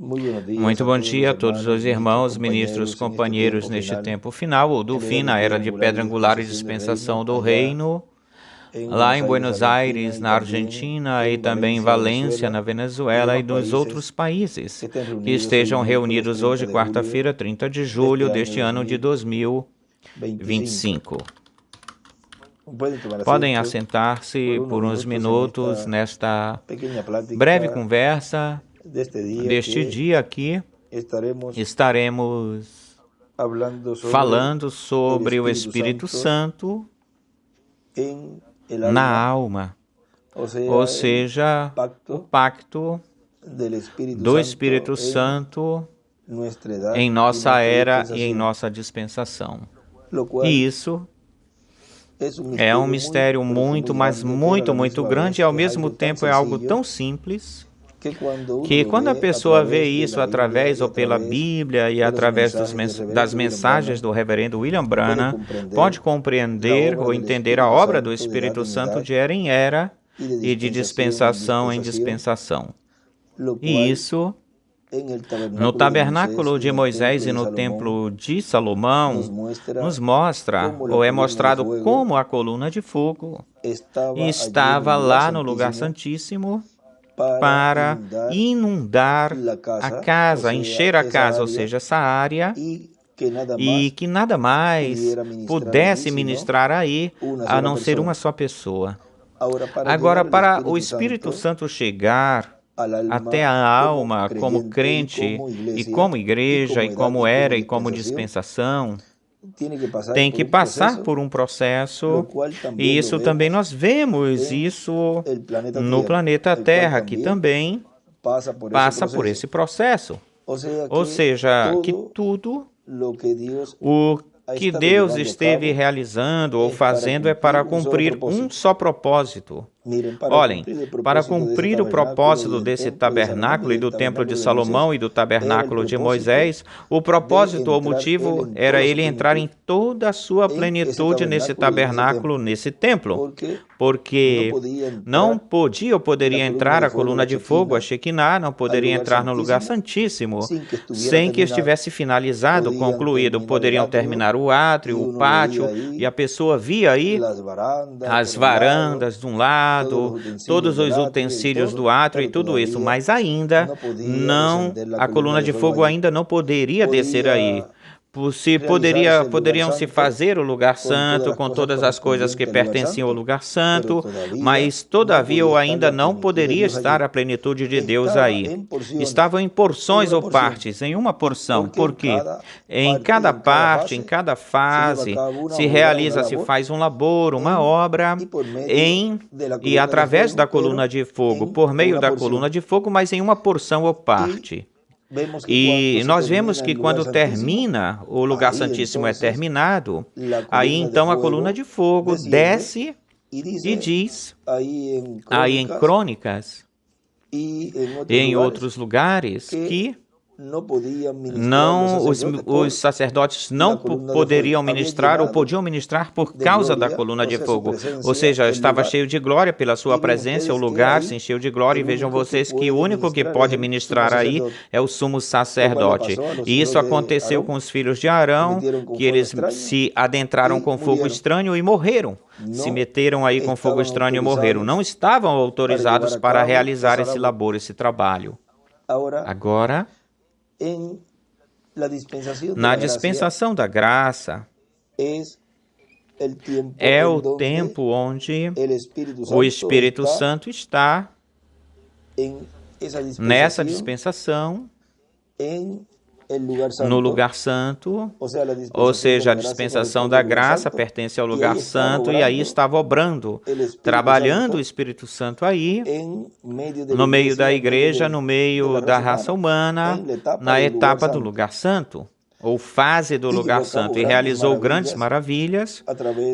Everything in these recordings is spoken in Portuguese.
Muito bom dia a todos os irmãos, ministros, companheiros neste tempo final, ou do fim, na era de pedra angular e dispensação do reino, lá em Buenos Aires, na Argentina, e também em Valência, na Venezuela, e nos outros países que estejam reunidos hoje, quarta-feira, 30 de julho deste ano de 2025. Podem assentar-se por uns minutos nesta breve conversa deste dia aqui. Estaremos falando sobre o Espírito Santo na alma, ou seja, o pacto do Espírito Santo em nossa era e em nossa dispensação. E isso é um mistério muito, mas muito grande, e ao mesmo tempo é algo tão simples que quando a pessoa vê isso através ou pela Bíblia e através das mensagens do reverendo William Branham, pode compreender ou entender a obra do Espírito Santo de era em era e de dispensação em dispensação. E isso, no tabernáculo de Moisés e no templo de Salomão, nos mostra, ou é mostrado como a coluna de fogo estava lá no lugar santíssimo para inundar a casa, encher a casa, ou seja, essa área, e que nada mais pudesse ministrar aí, a não ser uma só pessoa. Agora, para o Espírito Santo chegar até a alma como crente, e como igreja, e como era, e como dispensação, tem que passar por um processo, e isso também nós vemos isso no planeta Terra, que também passa por esse processo. Ou seja, que tudo o que Deus esteve realizando ou fazendo é para cumprir um só propósito. Olhem, para cumprir o propósito desse tabernáculo e do templo de Salomão e do tabernáculo de Moisés, o propósito ou motivo era ele entrar em toda a sua plenitude nesse tabernáculo, nesse templo, porque não podia ou poderia entrar a coluna de fogo, a Shekinah, não poderia entrar no lugar santíssimo sem que estivesse finalizado, concluído. Poderiam terminar o átrio, o pátio, e a pessoa via aí as varandas de um lado, todos os utensílios do átrio e tudo isso, mas ainda não, a coluna de fogo ainda não poderia descer aí. Poderiam se fazer o lugar santo com todas as coisas que pertenciam ao lugar santo, mas todavia eu ainda não poderia estar a plenitude de Deus aí. Estavam em porções ou partes, em uma porção, porque em cada parte, em cada fase, se faz um labor, uma obra, e através da coluna de fogo, por meio da coluna de fogo, mas em uma porção ou parte. E nós vemos que quando termina, o lugar santíssimo é terminado, aí então a coluna de fogo desce e diz, aí em Crônicas e em outros lugares, que os sacerdotes não poderiam ministrar ou podiam ministrar por causa da coluna de fogo. Ou seja, estava cheio de glória pela sua presença, o lugar se encheu de glória, e vejam vocês que o único que pode ministrar aí é o sumo sacerdote. E isso aconteceu com os filhos de Arão, que eles se adentraram com fogo estranho e morreram. Se meteram aí com fogo estranho e morreram. Não estavam autorizados para realizar esse labor, esse trabalho. Agora, na dispensação da graça, é o tempo onde o Espírito Santo está nessa dispensação, no lugar santo, ou seja, a dispensação da graça pertence ao lugar santo, e aí estava obrando, trabalhando o Espírito Santo aí, no meio da igreja, no meio da raça humana, na etapa do lugar santo. ou fase do lugar santo, e realizou grandes maravilhas,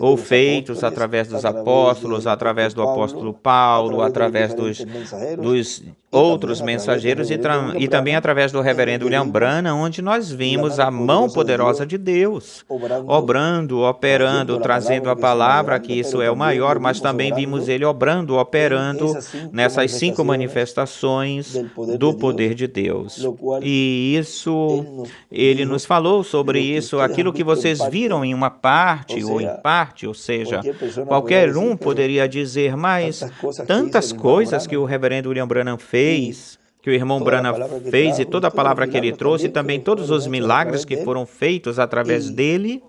ou feitos através dos apóstolos, através do apóstolo Paulo, através dos outros mensageiros e também através do reverendo William Branham, onde nós vimos a mão poderosa de Deus, obrando, operando, trazendo a palavra, que isso é o maior, mas também vimos ele obrando, operando nessas 5 manifestações do poder de Deus. E isso, ele nos falou sobre isso, aquilo que vocês viram em uma parte ou em parte, ou seja, qualquer um poderia dizer, mas tantas coisas que o reverendo William Branham fez, que o irmão Branham fez, e toda a palavra que ele trouxe, e também todos os milagres que foram feitos através dele,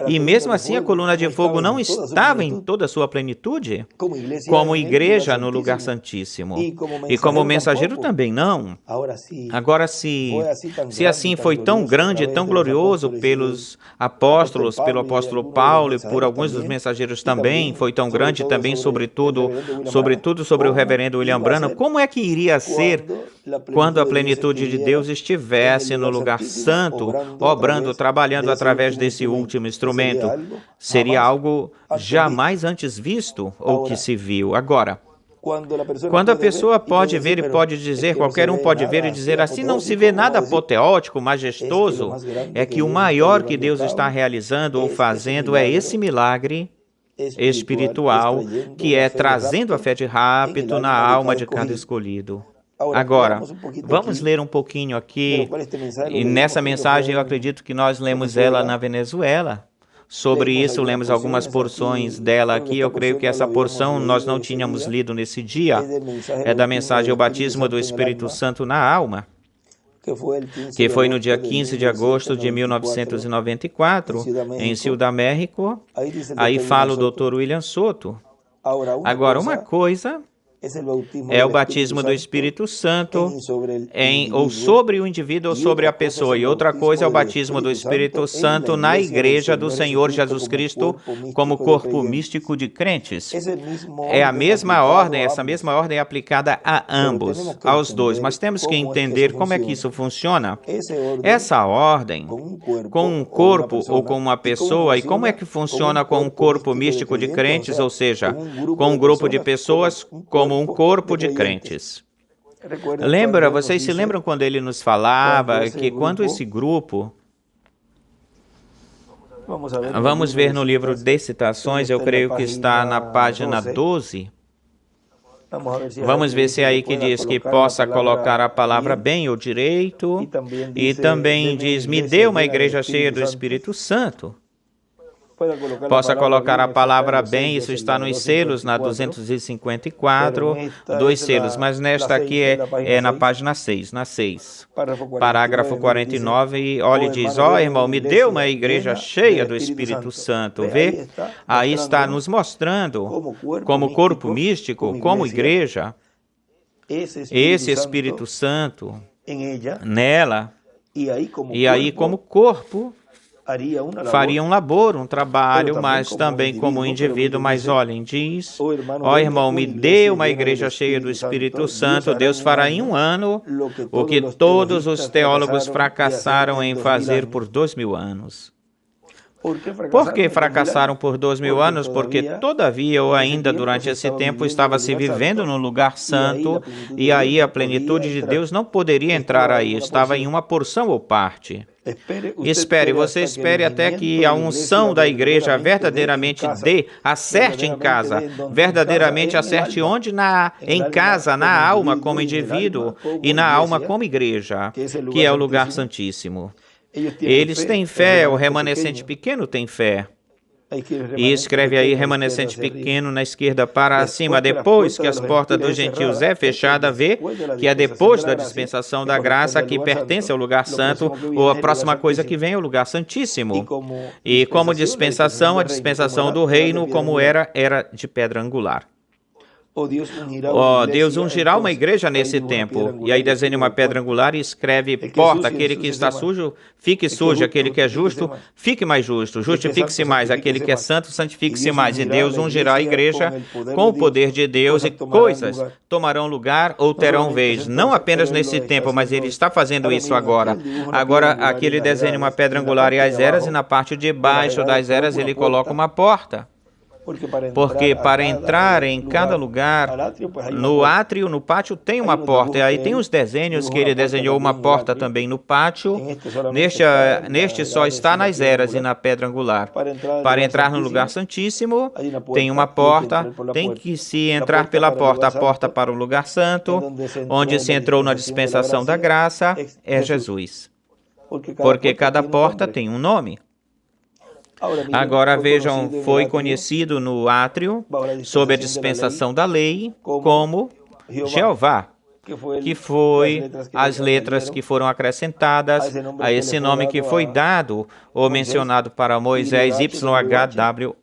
e mesmo assim a coluna de fogo não estava em toda a sua plenitude, como igreja no lugar santíssimo, e como mensageiro também não. Agora, se assim foi tão grande e tão glorioso pelos apóstolos, pelo apóstolo Paulo e por alguns dos mensageiros também, foi tão grande também sobretudo sobre o reverendo William Branham, como é que iria ser quando a plenitude de Deus estivesse no lugar santo, obrando, trabalhando através desse último instrumento? Seria algo jamais antes visto ou que se viu. Agora, quando a pessoa pode ver e pode dizer, qualquer um pode ver e dizer, assim não se vê nada apoteótico, majestoso, é que o maior que Deus está realizando ou fazendo é esse milagre espiritual, que é trazendo a fé de rápido na alma de cada escolhido. Agora, vamos ler um pouquinho aqui, e nessa mensagem eu acredito que nós lemos ela na Venezuela. Sobre isso, lemos algumas porções dela aqui. Eu creio que essa porção nós não tínhamos lido nesse dia. É da mensagem O Batismo do Espírito Santo na Alma, que foi no dia 15 de agosto de 1994, em Ciudad México. Aí fala o Dr. William Soto. Agora, uma coisa é o batismo do Espírito Santo ou sobre o indivíduo ou sobre a pessoa. E outra coisa é o batismo do Espírito Santo na Igreja do Senhor Jesus Cristo como corpo místico de crentes. É a mesma ordem, essa mesma ordem é aplicada a ambos, aos dois. Mas temos que entender como é que isso funciona. Essa ordem, com um corpo ou com uma pessoa, e como é que funciona com um corpo místico de crentes, ou seja, com um grupo de pessoas como um corpo de crentes. Vocês se lembram quando ele nos falava que quando esse grupo... Vamos ver no livro de citações, eu creio que está na página 12. Vamos ver se é aí que diz que possa colocar a palavra bem ou direito. E também diz, me dê uma igreja cheia do Espírito Santo. Possa colocar a palavra bem, isso está nos selos, na 254, 2 selos, mas nesta aqui é na página 6, na 6. Parágrafo 49, olha e diz, irmão, me dê uma igreja cheia do Espírito Santo, vê? Aí está nos mostrando, como corpo místico, como igreja, esse Espírito Santo nela, e aí como corpo, faria um labor, um trabalho, mas também como indivíduo. Mas olhem, diz, irmão, me dê uma igreja cheia do Espírito Santo, Deus fará em um ano o que todos os teólogos fracassaram em fazer por 2000 anos. Por que fracassaram por 2000 anos? Porque todavia, ou ainda durante esse tempo, estava se vivendo no lugar santo, e aí a plenitude de Deus não poderia entrar aí, estava em uma porção ou parte. Você espere até que a unção da igreja verdadeiramente acerte em casa, verdadeiramente acerte onde? Em casa, na alma como indivíduo e na alma como igreja, que é o lugar santíssimo. Eles têm fé, o remanescente pequeno tem fé. E escreve aí remanescente pequeno na esquerda para cima, depois que as portas dos gentios é fechada, vê que é depois da dispensação da graça que pertence ao lugar santo, ou a próxima coisa que vem é o lugar santíssimo. E como dispensação, a dispensação do reino, como era de pedra angular. Deus ungirá uma igreja nesse tempo. E aí desenha uma pedra angular e escreve porta. Aquele que está sujo, fique sujo. Aquele que é justo, fique mais justo. Justifique-se mais. Aquele que é santo, santifique-se mais. E Deus ungirá a igreja com o poder de Deus, e coisas tomarão lugar ou terão vez. Não apenas nesse tempo, mas ele está fazendo isso agora. Agora, aqui ele desenha uma pedra angular e as eras, e na parte de baixo das eras ele coloca uma porta. Porque para entrar em cada lugar, no átrio, no pátio, tem uma porta. E aí tem os desenhos que ele desenhou uma porta também no pátio. Neste só está nas eras e na pedra angular. Para entrar no lugar santíssimo, tem uma porta, tem que se entrar pela porta. A porta para o lugar santo, onde se entrou na dispensação da graça, é Jesus. Porque cada porta tem um nome. Agora vejam, foi conhecido no átrio, sob a dispensação da lei, como Jeová, que foi as letras que foram acrescentadas a esse nome que foi dado ou mencionado para Moisés, YHWH.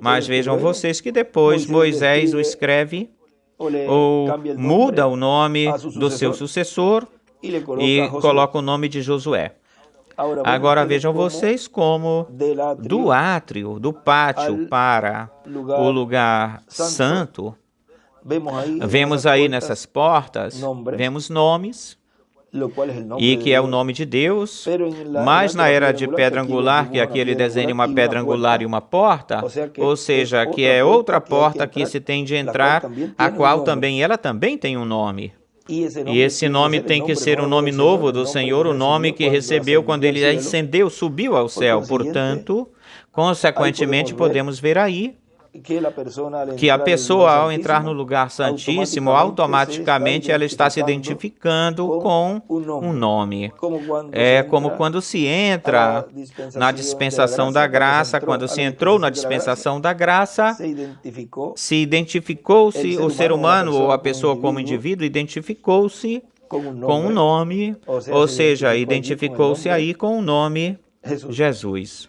Mas vejam vocês que depois Moisés o escreve ou muda o nome do seu sucessor e coloca o nome de Josué. Agora vejam vocês como do átrio, do pátio para o lugar santo, vemos aí nessas portas, vemos nomes, e que é o nome de Deus, mas na era de pedra angular, que aqui ele desenha uma pedra angular e uma porta, ou seja, que é outra porta que se tem de entrar, a qual também ela também tem um nome. E esse nome tem que ser um nome novo do Senhor, o nome que recebeu quando ele ascendeu, subiu ao céu. Portanto, consequentemente, podemos ver aí que a pessoa, ao entrar no lugar santíssimo, automaticamente ela está se identificando com um nome. É como quando se entra na dispensação da graça, quando se entrou na dispensação da graça, se identificou-se o ser humano ou a pessoa como indivíduo, identificou-se com um nome, ou seja, identificou-se aí com o nome Jesus.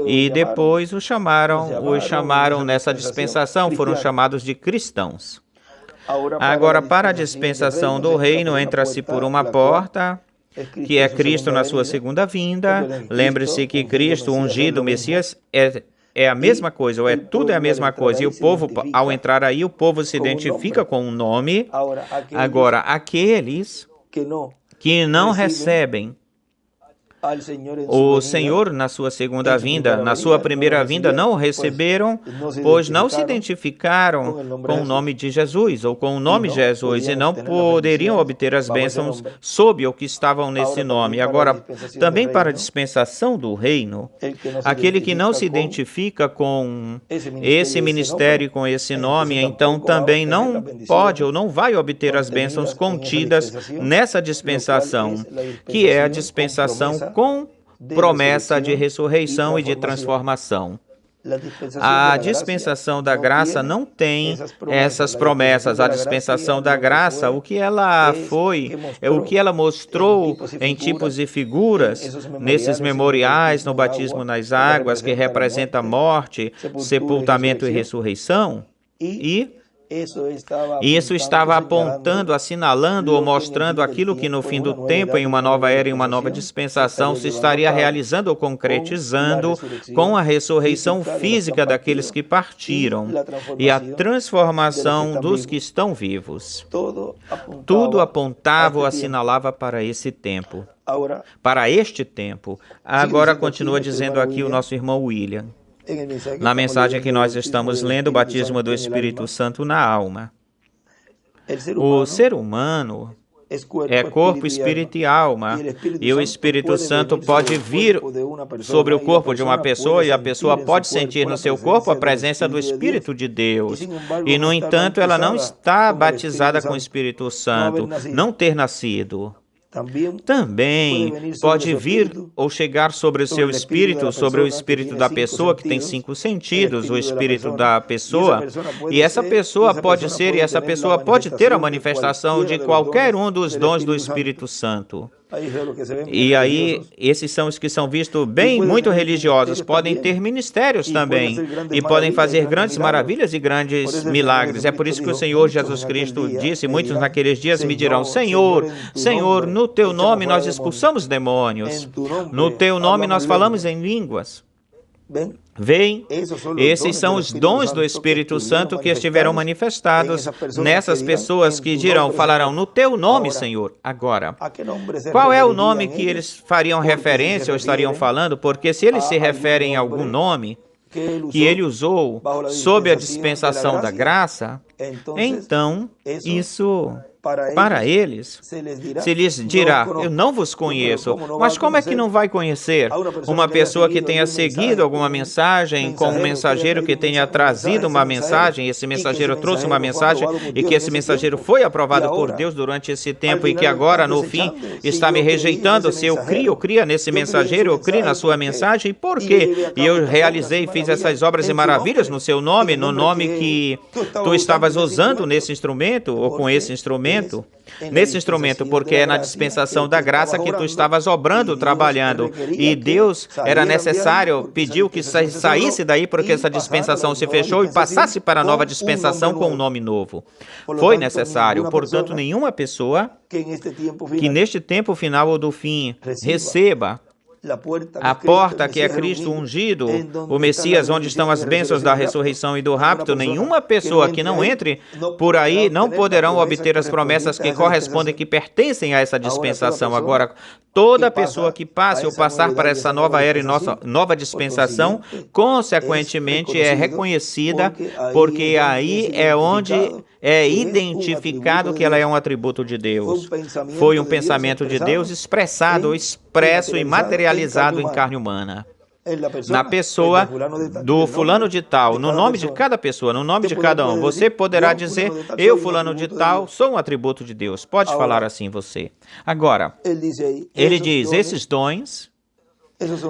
E depois os chamaram nessa dispensação, foram chamados de cristãos. Agora, para a dispensação do reino, entra-se por uma porta, que é Cristo na sua segunda vinda. Lembre-se que Cristo, ungido, Messias, é a mesma coisa, ou tudo é a mesma coisa. E o povo, ao entrar aí, o povo se identifica com um nome. Agora, aqueles que não recebem o Senhor na sua segunda vinda, na sua primeira vinda, não o receberam, pois não se identificaram com o nome de Jesus, ou com o nome Jesus, e não poderiam obter as bênçãos sob o que estavam nesse nome. Agora, também para a dispensação do reino, aquele que não se identifica com esse ministério, com esse nome, então também não pode ou não vai obter as bênçãos contidas nessa dispensação, que é a dispensação com promessa de ressurreição e de transformação. A dispensação da graça não tem essas promessas. A dispensação da graça, o que ela foi, o que ela mostrou em tipos e figuras, nesses memoriais, no batismo nas águas, que representa morte, sepultamento e ressurreição, e isso estava apontando, assinalando ou mostrando aquilo que no fim do tempo, em uma nova era, em uma nova dispensação, se estaria realizando ou concretizando com a ressurreição física daqueles que partiram e a transformação dos que estão vivos. Tudo apontava ou assinalava para esse tempo, para este tempo. Agora continua dizendo aqui o nosso irmão William. Na mensagem que nós estamos lendo, o batismo do Espírito Santo na alma. O ser humano é corpo, espírito e alma, e o Espírito Santo pode vir sobre o corpo de uma pessoa, e a pessoa pode sentir no seu corpo a presença do Espírito de Deus. E, no entanto, ela não está batizada com o Espírito Santo, não ter nascido. Também pode vir ou chegar sobre o seu espírito, sobre o espírito da pessoa, que tem 5 sentidos, o espírito da pessoa, e essa pessoa pode ser, e essa pessoa pode ter a manifestação de qualquer um dos dons do Espírito Santo. E aí, esses são os que são vistos bem, muito religiosos. Podem ter ministérios também. E podem fazer grandes maravilhas e grandes milagres. É por isso que o Senhor Jesus Cristo disse, muitos naqueles dias me dirão, Senhor, Senhor, no teu nome nós expulsamos demônios. No teu nome nós falamos em línguas. Veem, esses são os dons do Espírito Santo que estiverão manifestados nessas pessoas que dirão, falarão no teu nome, Senhor. Agora, qual é o nome que eles fariam referência ou estariam falando? Porque se eles se referem a algum nome que ele usou sob a dispensação da graça, então isso, para eles, se lhes dirá, eu não vos conheço, mas como é que não vai conhecer? Uma pessoa que tenha seguido alguma mensagem, com um mensageiro que tenha trazido uma mensagem, esse mensageiro trouxe uma mensagem e que esse mensageiro foi aprovado por Deus durante esse tempo e que agora, no fim, está me rejeitando. Se eu cria nesse mensageiro, eu crio na sua mensagem, por quê? E eu realizei e fiz essas obras e maravilhas no seu nome, no nome que tu estavas usando nesse instrumento, ou com esse instrumento, porque é na dispensação da graça que tu estavas obrando, trabalhando, e Deus era necessário, pediu que saísse daí porque essa dispensação se fechou e passasse para a nova dispensação com um nome novo. Foi necessário, portanto, nenhuma pessoa que neste tempo final ou do fim receba a porta que é Cristo ungido, o Messias, onde estão as bênçãos da ressurreição e do rapto, nenhuma pessoa que não entre por aí não poderão obter as promessas que correspondem, que pertencem a essa dispensação. Agora, toda pessoa que passe ou passar para essa nova era e nossa nova dispensação, consequentemente é reconhecida, porque aí é onde é identificado que ela é um atributo de Deus. Foi um pensamento de Deus expresso e materializado em carne humana. Na pessoa do fulano de tal, no nome de cada pessoa, no nome de cada um. Você poderá dizer, eu, fulano de tal, sou um atributo de Deus. Pode falar assim você. Agora, ele diz, esses dons...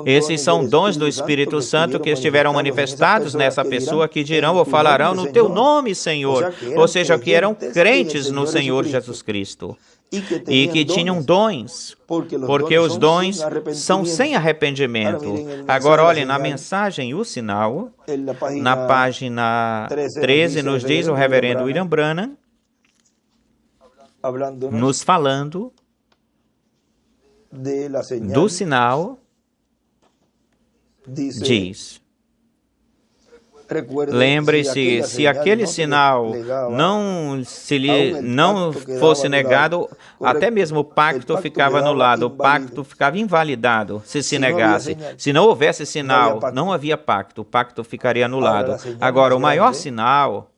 Esses são dons do Espírito Santo que estiveram manifestados nessa pessoa que dirão ou falarão no teu nome, Senhor. Ou seja, que eram crentes no Senhor Jesus Cristo e que tinham dons, porque os dons são sem arrependimento. Agora, olhem, na mensagem O Sinal, na página 13, nos diz o reverendo William Branham, nos falando do sinal, diz, lembre-se, se aquele sinal não fosse negado, até mesmo o pacto ficava anulado, o pacto ficava invalidado se negasse. Se não houvesse sinal, não havia pacto, o pacto ficaria anulado. Agora, o maior sinal,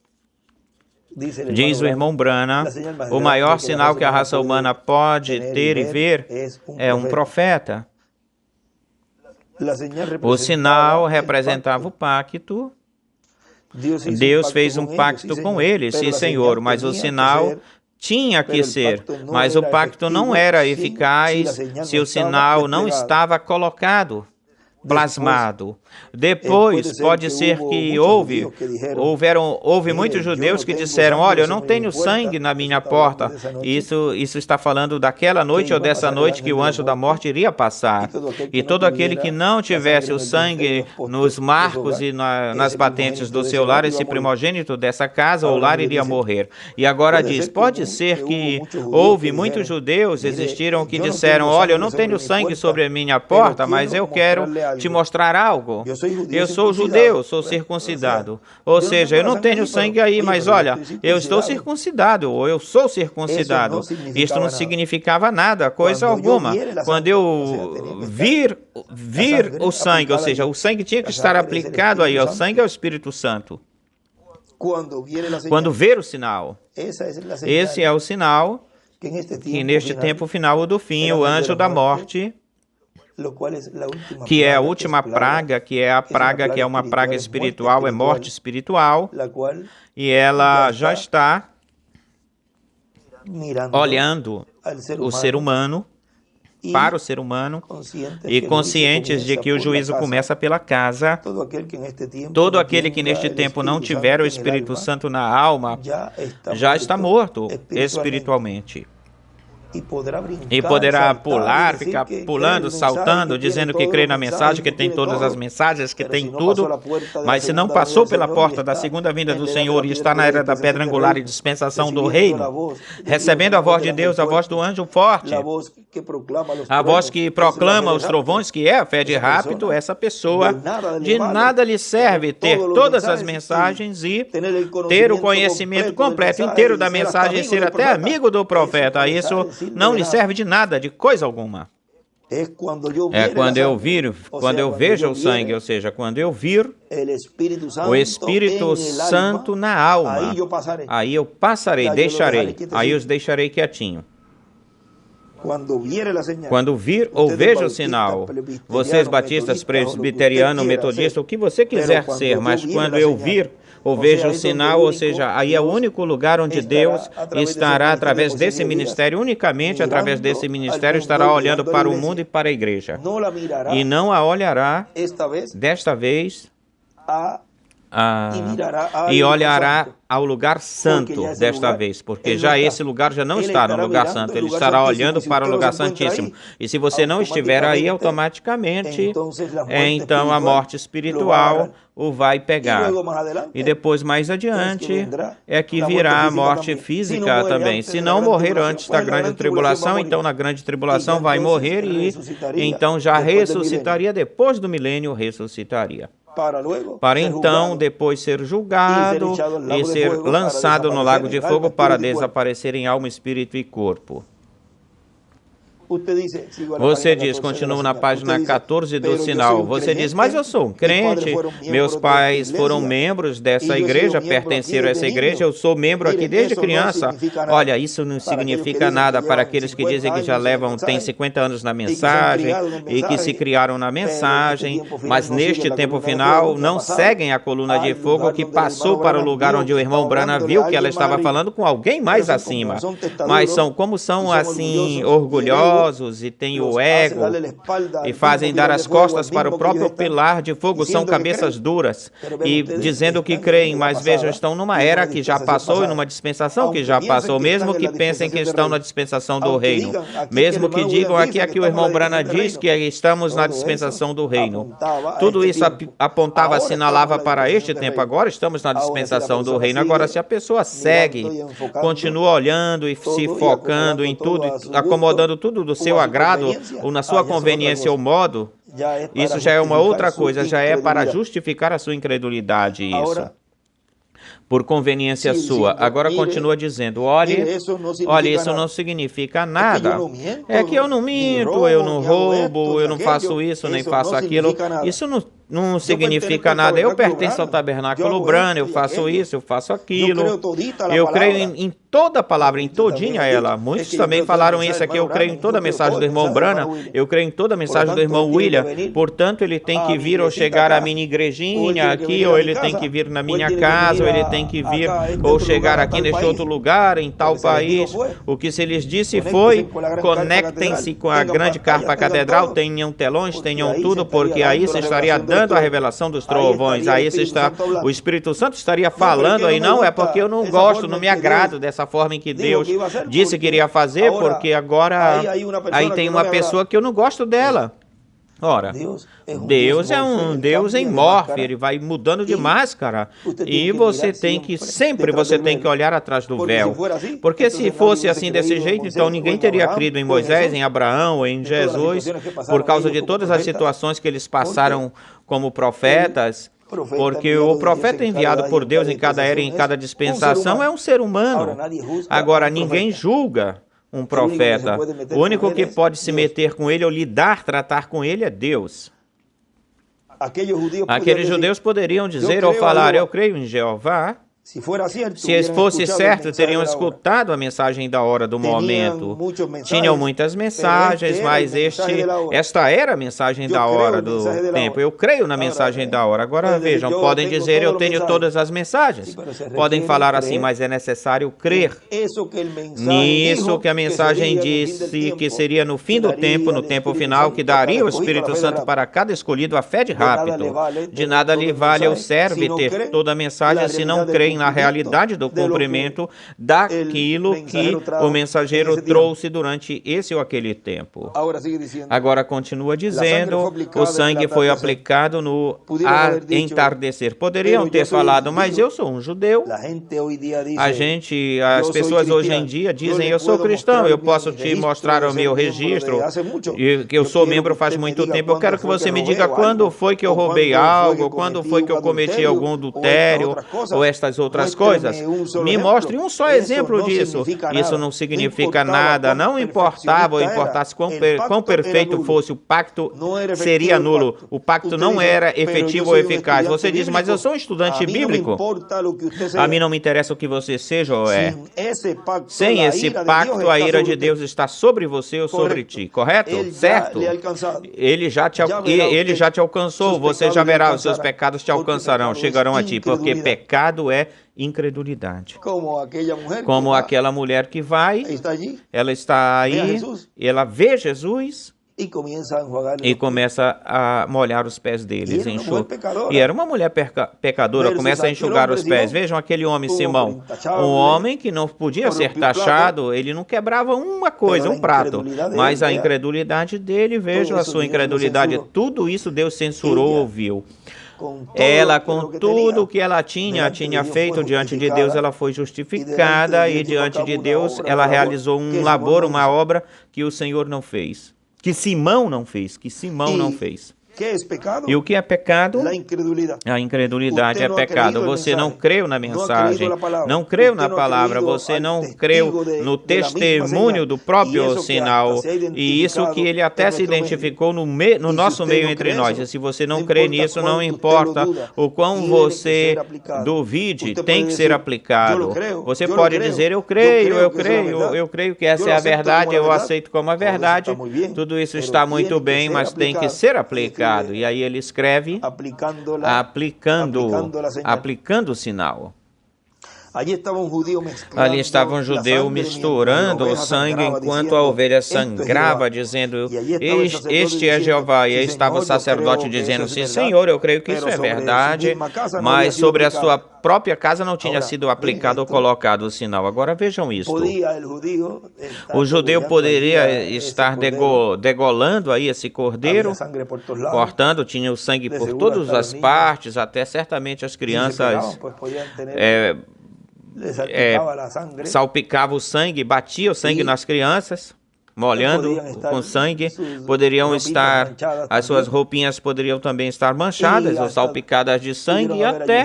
diz o irmão Branham, o maior sinal que a raça humana pode ter e ver é um profeta. O sinal representava o pacto. Deus fez um pacto com ele, sim, Senhor, mas o sinal tinha que ser. Mas o pacto não era eficaz se o sinal não estava colocado, plasmado. Depois, pode ser que houve muitos judeus que disseram, olha, eu não tenho sangue na minha porta. Isso está falando daquela noite ou dessa noite que o anjo da morte iria passar. E todo aquele que não tivesse o sangue nos marcos e nas batentes do seu lar, esse primogênito dessa casa ou lar iria morrer. E agora diz, pode ser que houve muitos judeus, existiram que disseram, olha, eu não tenho sangue sobre a minha porta, mas eu quero te mostrar algo. Eu sou judeu, sou circuncidado. Ou seja, eu não tenho sangue aí, mas olha, eu estou circuncidado, ou eu sou circuncidado. Isto não significava nada, coisa alguma. Quando eu vir o sangue, ou seja, o sangue tinha que estar aplicado aí, o sangue é o Espírito Santo. Quando ver o sinal, esse é o sinal que neste tempo final ou do fim, o anjo da morte, que é a última praga, que é a praga que é uma praga espiritual, é morte espiritual, e ela já está olhando o ser humano, para o ser humano, e conscientes de que o juízo começa pela casa. Todo aquele que neste tempo não tiver o Espírito Santo na alma, já está morto espiritualmente. E poderá pular, ficar pulando, saltando, dizendo que crê na mensagem, que tem todas as mensagens, que tem tudo. Mas se não passou pela porta da segunda vinda do Senhor e está na era da pedra angular e dispensação do reino, recebendo a voz de Deus, a voz do anjo forte, a voz que proclama os trovões, que é a fé de rápido, essa pessoa, de nada lhe serve ter todas as mensagens e ter o conhecimento completo, inteiro da mensagem e ser até amigo do profeta. Isso não lhe serve de nada, de coisa alguma. É quando eu vejo o sangue, ou seja, quando eu vir o Espírito Santo na alma, aí eu passarei, deixarei, aí os deixarei quietinho. Quando vir ou veja o sinal, vocês batistas, presbiteriano, metodista, o que você quiser ser, mas quando eu vir ou veja o sinal, ou seja, aí é o único lugar onde Deus estará através desse ministério, unicamente através desse ministério, estará olhando para o mundo e para a igreja. E não a olhará, desta vez, e olhará ao lugar santo desta vez, porque já esse lugar já não está no lugar santo, ele estará olhando para o lugar santíssimo. E se você não estiver aí, automaticamente, então a morte espiritual o vai pegar. E depois, mais adiante, é que virá a morte física também. Se não morrer antes da grande tribulação, então na grande tribulação vai morrer e então já ressuscitaria, depois do milênio ressuscitaria. Para então depois ser julgado e ser lançado no lago de fogo para desaparecer em alma, espírito e corpo. Você diz, continua na página 14 do sinal, você diz, mas eu sou um crente, meus pais foram membros dessa igreja, pertenceram a essa igreja, eu sou membro aqui desde criança. Olha, isso não significa nada para aqueles que dizem que já têm 50 anos na mensagem e que se criaram na mensagem, mas neste tempo final não seguem a coluna de fogo que passou para o lugar onde o irmão Branham viu que ela estava falando com alguém mais acima. Mas como são assim orgulhosos, e têm o ego e fazem dar as costas para o próprio pilar de fogo, são cabeças duras e dizendo que creem, mas vejam, estão numa era que já passou e numa dispensação que já passou, mesmo que pensem que estão na dispensação do reino, mesmo que digam aqui o irmão Branham diz que estamos na dispensação do reino. Tudo isso apontava, assinalava para este tempo. Agora estamos na dispensação do reino. Agora, se a pessoa segue, continua olhando e se focando em tudo, acomodando tudo do seu agrado ou na sua conveniência ou modo, isso já é uma outra coisa, já é para justificar a sua incredulidade isso. Por conveniência sua. Agora continua dizendo, olhe, isso não significa nada. É que eu não minto, eu não roubo, eu não faço isso, nem faço aquilo. Isso não significa nada. Eu pertenço ao tabernáculo Branham, eu faço isso, eu faço aquilo. Eu creio em toda a palavra, em todinha ela. Muitos também falaram isso aqui, eu creio em toda a mensagem do irmão Branham, eu creio em toda a mensagem do irmão William. Portanto, ele tem que vir ou chegar à minha igrejinha aqui, ou ele tem que vir na minha casa, ou ele tem que vir ou chegar aqui neste outro lugar, em tal país. O que se lhes disse foi, conectem-se com a grande carpa catedral, tenham telões, tenham tudo, porque aí se estaria dando a revelação dos trovões, aí o Espírito Santo estaria falando aí, não, é porque eu não gosto, não me agrado dessa forma em que Deus disse que iria fazer, porque agora aí tem uma pessoa que eu não gosto dela. Ora, Deus é um Deus em morfe, ele vai mudando de máscara e você tem que olhar atrás do véu, porque se fosse assim desse jeito, então ninguém teria crido em Moisés, em Abraão ou em Jesus, por causa de todas as situações que eles passaram como profetas, porque o profeta enviado por Deus em cada era e em cada dispensação é um ser humano. Agora, ninguém julga um profeta. O único que pode se meter com ele ou tratar com ele é Deus. Aqueles judeus poderiam dizer ou falar, eu creio em Jeová. Se fosse certo, teriam escutado a mensagem da hora do momento. Tinham muitas mensagens, mas esta era a mensagem da hora do tempo. Eu creio na mensagem da hora. Agora vejam, podem dizer, eu tenho todas as mensagens. Podem falar assim, mas é necessário crer nisso que a mensagem disse que seria no fim do tempo, no tempo final, que daria o Espírito Santo para cada escolhido a fé de rápido. De nada lhe vale ou serve ter toda a mensagem se não crê estarem na realidade do cumprimento daquilo que o mensageiro trouxe durante esse ou aquele tempo. Agora continua dizendo, o sangue foi aplicado no entardecer. Poderiam ter falado, mas eu sou um judeu. As pessoas hoje em dia dizem, eu sou cristão, eu posso te mostrar o meu registro, e que eu sou membro faz muito tempo. Eu quero que você me diga quando foi que eu roubei algo, quando foi que eu cometi algum adultério, ou estas outras coisas. Me mostre um só exemplo disso. Isso não significa nada, não importava ou importasse quão perfeito fosse o pacto, seria nulo. O pacto não era efetivo ou eficaz. Você diz, mas eu sou um estudante bíblico. A mim não me interessa o que você seja ou é. Sem esse pacto, a ira de Deus está sobre você ou sobre ti, correto? Certo? Ele já te alcançou, você já verá, os seus pecados te alcançarão, chegarão a ti, porque pecado é incredulidade. Como aquela mulher que vai, ela está aí, ela vê Jesus e começa a molhar os pés deles. E era uma mulher pecadora, começa a enxugar os pés. Vejam aquele homem, Simão, um homem que não podia ser taxado, ele não quebrava uma coisa, um prato, mas a incredulidade dele, vejam a sua incredulidade, tudo isso Deus censurou, ouviu. Ela, com tudo o que ela tinha feito diante de Deus, ela foi justificada e diante de Deus ela realizou um labor, uma obra que o Senhor não fez. Que Simão não fez. E o que é pecado? A incredulidade é pecado. Você não creu na mensagem, não creu na palavra, você não creu no testemunho do próprio sinal. E isso que ele até se identificou no nosso meio entre nós. E se você não crê nisso, não importa o quão você duvide, tem que ser aplicado. Você pode dizer, eu creio que essa é a verdade, eu aceito como a verdade. Tudo isso está muito bem, mas tem que ser aplicado. E aí ele escreve, aplicando o sinal. Ali estava um judeu misturando o sangue enquanto a ovelha sangrava, dizendo, este é Jeová. E aí estava o sacerdote dizendo, sim, Senhor, eu creio que isso é verdade, mas sobre a sua própria casa não tinha sido aplicado ou colocado o sinal. Agora vejam isto. O judeu poderia estar degolando aí esse cordeiro, cortando, tinha o sangue por todas as partes, até certamente as crianças salpicava o sangue, batia o sangue nas crianças, molhando com sangue, poderiam estar, as suas roupinhas poderiam também estar manchadas ou salpicadas de sangue e até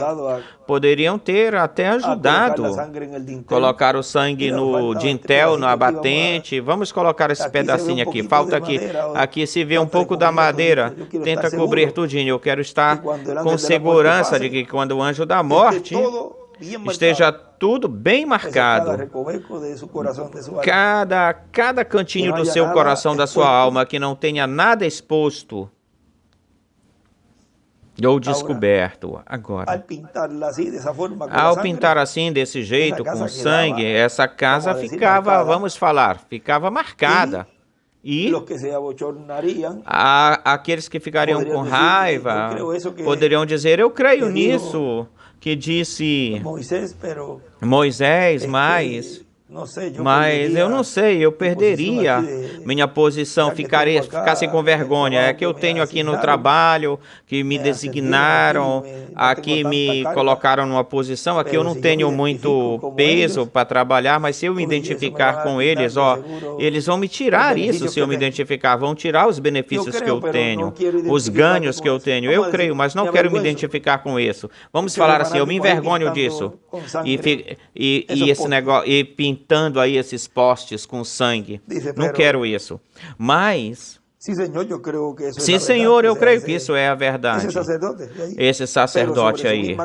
poderiam ter até ajudado colocar o sangue no dintel, no abatente. Vamos colocar esse pedacinho aqui, falta aqui se vê um pouco da madeira, tenta cobrir tudinho. Eu quero estar com segurança de que quando o anjo da morte esteja tudo bem marcado. Cada cantinho do seu coração, da sua alma, que não tenha nada exposto ou descoberto. Agora, ao pintar assim, desse jeito, com sangue, essa casa ficava, ficava marcada. E aqueles que ficariam com raiva poderiam dizer, eu creio nisso, que disse Moisés, mas eu não sei, eu perderia minha posição, ficasse com vergonha. É que eu tenho aqui no trabalho, que me designaram, aqui me colocaram numa posição, aqui eu não tenho muito peso para trabalhar, mas se eu me identificar com eles, eles vão me tirar isso se eu me identificar, vão tirar os benefícios que eu tenho, os ganhos que eu tenho. Eu creio, mas não quero me identificar com isso. Vamos falar assim, eu me envergonho disso. E esse negócio, e pintando aí esses postes com sangue. Não quero isso. Mas, sim, Senhor, eu creio que isso é a verdade. Esse sacerdote aí.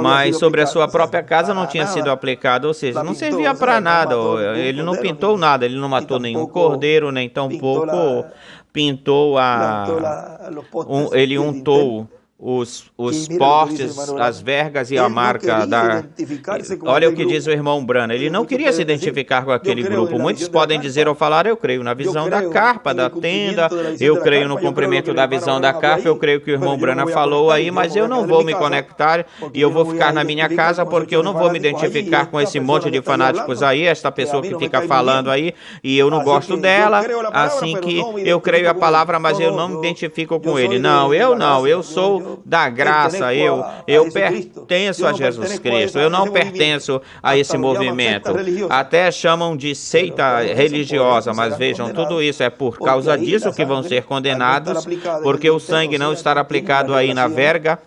Mas sobre a sua própria casa não tinha sido aplicado, ou seja, não servia para nada. Ele não pintou nada, ele não matou nenhum cordeiro, nem tampouco pintou ele untou os postes, as vergas e a marca da... Olha o que diz o irmão Branham. Ele não queria se identificar com aquele grupo. Muitos podem dizer ou falar, eu creio na visão da carpa, da tenda, eu creio no cumprimento da visão da carpa, eu creio que o irmão Branham falou aí, mas eu não vou me conectar e eu vou ficar na minha casa porque eu não vou me identificar com esse monte de fanáticos aí, esta pessoa que fica falando aí, e eu não gosto dela, assim que eu creio a palavra, mas eu não me identifico com ele. Não, eu sou da graça, eu pertenço a Jesus Cristo, eu não pertenço a esse movimento. Até chamam de seita religiosa, mas vejam, tudo isso é por causa disso que vão ser condenados, porque o sangue não está aplicado aí na verga,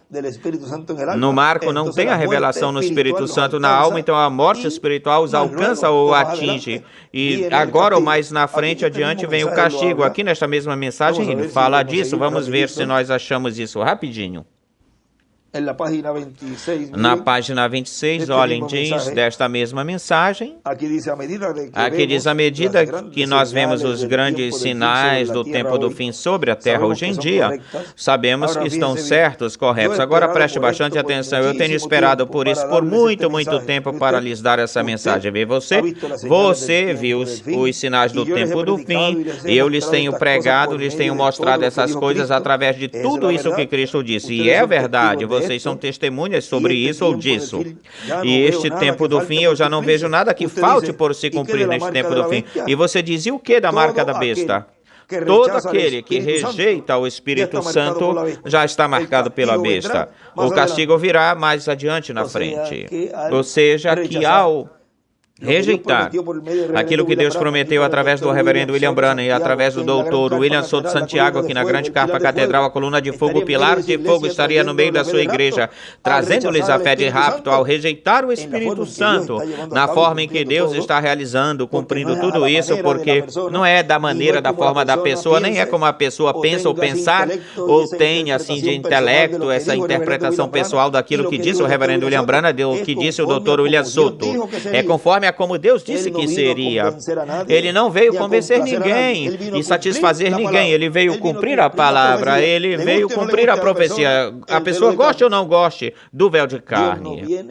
no marco não tem a revelação no Espírito Santo na alma, então a morte espiritual os alcança ou atinge. E agora, ou mais na frente, adiante, vem o castigo. Aqui nesta mesma mensagem ele fala disso, vamos ver se nós achamos isso rapidinho. Na página 26, olhem, diz desta mesma mensagem, aqui diz, à medida que nós vemos os grandes sinais do tempo do fim sobre a Terra hoje em dia, sabemos que estão certos, corretos. Agora preste bastante atenção, eu tenho esperado por isso por muito tempo para lhes dar essa mensagem. Vê você viu os sinais do tempo do fim, eu lhes tenho pregado, lhes tenho mostrado essas coisas através de tudo isso que Cristo disse, e é verdade, vocês são testemunhas sobre isso ou disso. E este tempo do fim, eu já não vejo nada que falte por se cumprir neste tempo do fim. E você diz, e o que da marca da besta? Todo aquele que rejeita o Espírito Santo já está marcado pela besta. O castigo virá mais adiante na frente. Ou seja, que ao rejeitar aquilo que Deus prometeu através do reverendo William Branham e através do doutor William Souto Santiago, aqui na grande carpa catedral, a coluna de fogo, o pilar de fogo estaria no meio da sua igreja, trazendo-lhes a fé de rapto ao rejeitar o Espírito Santo, na forma em que Deus está realizando, cumprindo tudo isso, porque não é da maneira, da forma da pessoa, nem é como a pessoa pensa ou pensar, ou tem, assim, de intelecto, essa interpretação pessoal daquilo que disse o reverendo William Branham, do que disse o doutor William Souto. É conforme a como Deus disse que seria. Ele não veio convencer ninguém e satisfazer ninguém. Ele veio cumprir a palavra. Ele veio cumprir a profecia. A pessoa goste ou não goste do véu de carne.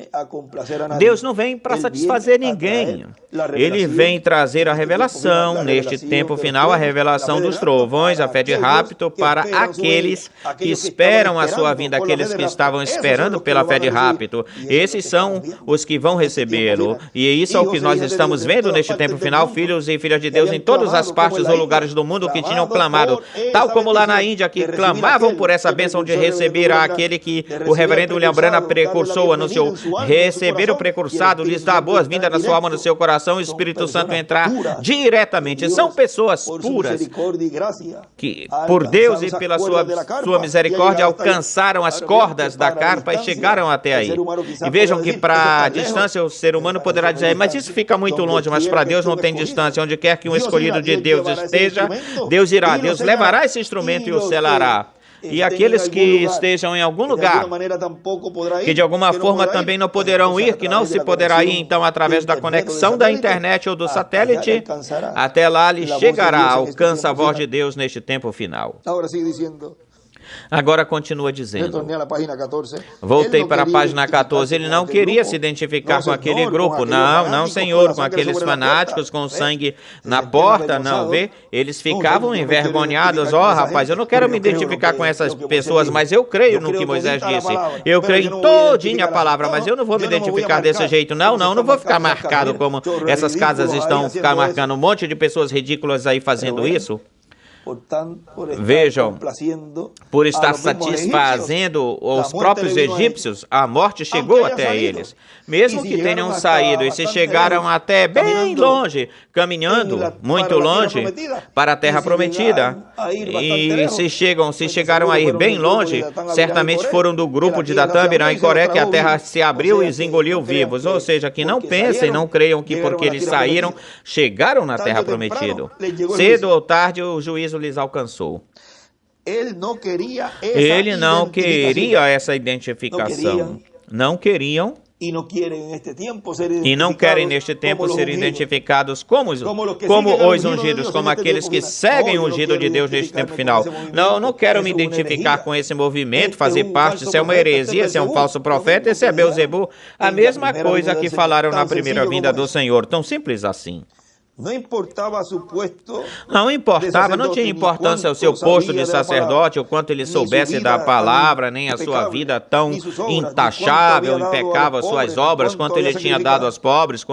Deus não vem para satisfazer ninguém. Ele vem trazer a revelação, neste tempo final, a revelação dos trovões, a fé de rapto para aqueles que esperam a sua vinda, aqueles que estavam esperando pela fé de rapto. Esses são os que vão recebê-lo. E isso é o que nós estamos vendo neste tempo final, filhos e filhas de Deus em todas as partes ou lugares do mundo que tinham clamado, tal como lá na Índia, que clamavam por essa bênção de receber aquele que o reverendo William Branham, precursor, anunciou. Receber o precursado lhes dá boas-vindas na sua alma, no seu coração, o Espírito Santo entrar diretamente. São pessoas puras que, por Deus e pela sua misericórdia, alcançaram as cordas da carpa e chegaram até aí. E vejam que para a distância o ser humano poderá dizer, mas isso fica muito longe, mas para Deus não tem distância. Onde quer que um escolhido de Deus esteja, Deus irá. Deus levará esse instrumento e o selará. E aqueles que estejam em algum lugar, que de alguma forma também não poderão ir, que não se poderá ir, então, através da conexão da internet ou do satélite, até lá lhe chegará, alcança a voz de Deus neste tempo final. Agora continua dizendo, voltei para a página 14, ele não queria se identificar com aquele grupo, não, senhor, com aqueles fanáticos com sangue na porta, não, vê? Eles ficavam envergonhados, rapaz, eu não quero me identificar com essas pessoas, mas eu creio no que Moisés disse, eu creio em todinha a palavra, mas eu não vou me identificar desse jeito, não vou ficar marcado como essas casas estão, ficar marcando um monte de pessoas ridículas aí fazendo isso. Vejam, por estar satisfazendo os próprios egípcios, a morte chegou até eles. Mesmo que tenham saído e se chegaram até bem longe, caminhando muito longe para a terra prometida, e se chegaram a ir bem longe, certamente foram do grupo de Datã, Abiram e Coré, que a terra se abriu e os engoliu vivos. Ou seja, que não pensem, não creiam que porque eles saíram, chegaram na terra prometida. Cedo ou tarde, o juízo lhes alcançou. Ele não queria essa identificação. Não queriam E não querem neste tempo ser identificados como os ungidos, como aqueles que seguem o ungido de Deus neste tempo final. Não, não quero me identificar com esse movimento, fazer parte, isso é uma heresia, esse é um falso profeta, esse é Belzebu. A mesma coisa que falaram na primeira vinda do Senhor, tão simples assim. Não importava, não tinha importância o seu posto de sacerdote, o quanto ele soubesse da palavra, nem a sua vida tão intachável, impecável, suas obras, quanto ele tinha dado aos pobres,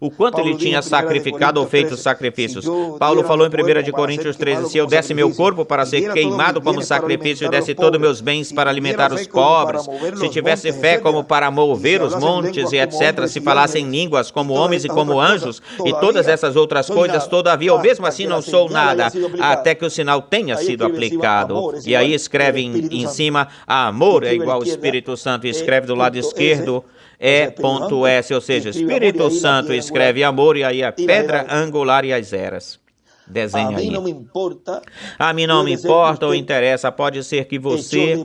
o quanto ele tinha sacrificado ou feito sacrifícios. Paulo falou em 1 Coríntios 13, se eu desse meu corpo para ser queimado como sacrifício e desse todos meus bens para alimentar os pobres, se tivesse fé como para mover os montes e etc., se falasse em línguas como homens e como anjos, e todas essas outras coisas, todavia, ou mesmo assim não sou nada, até que o sinal tenha sido aplicado. E aí escreve em cima, amor é igual ao Espírito Santo, e escreve do lado esquerdo, E.S, ou seja, Espírito Santo escreve amor, e aí a pedra angular e as eras. Desenha aí. A mim não me importa ou interessa, pode ser que você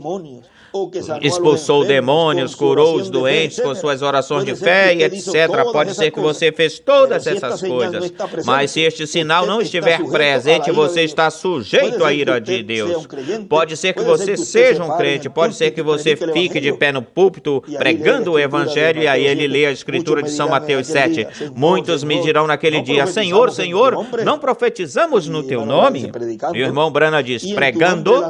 expulsou demônios, curou os doentes com suas orações de fé e etc. Pode ser que você fez todas essas coisas, mas se este sinal não estiver presente, você está sujeito à ira de Deus. Pode ser que você seja um crente, pode ser que você fique de pé no púlpito pregando o Evangelho, e aí ele lê a escritura de São Mateus 7. Muitos me dirão naquele dia, Senhor, Senhor, não profetizamos no teu nome? E o irmão Branham diz, pregando,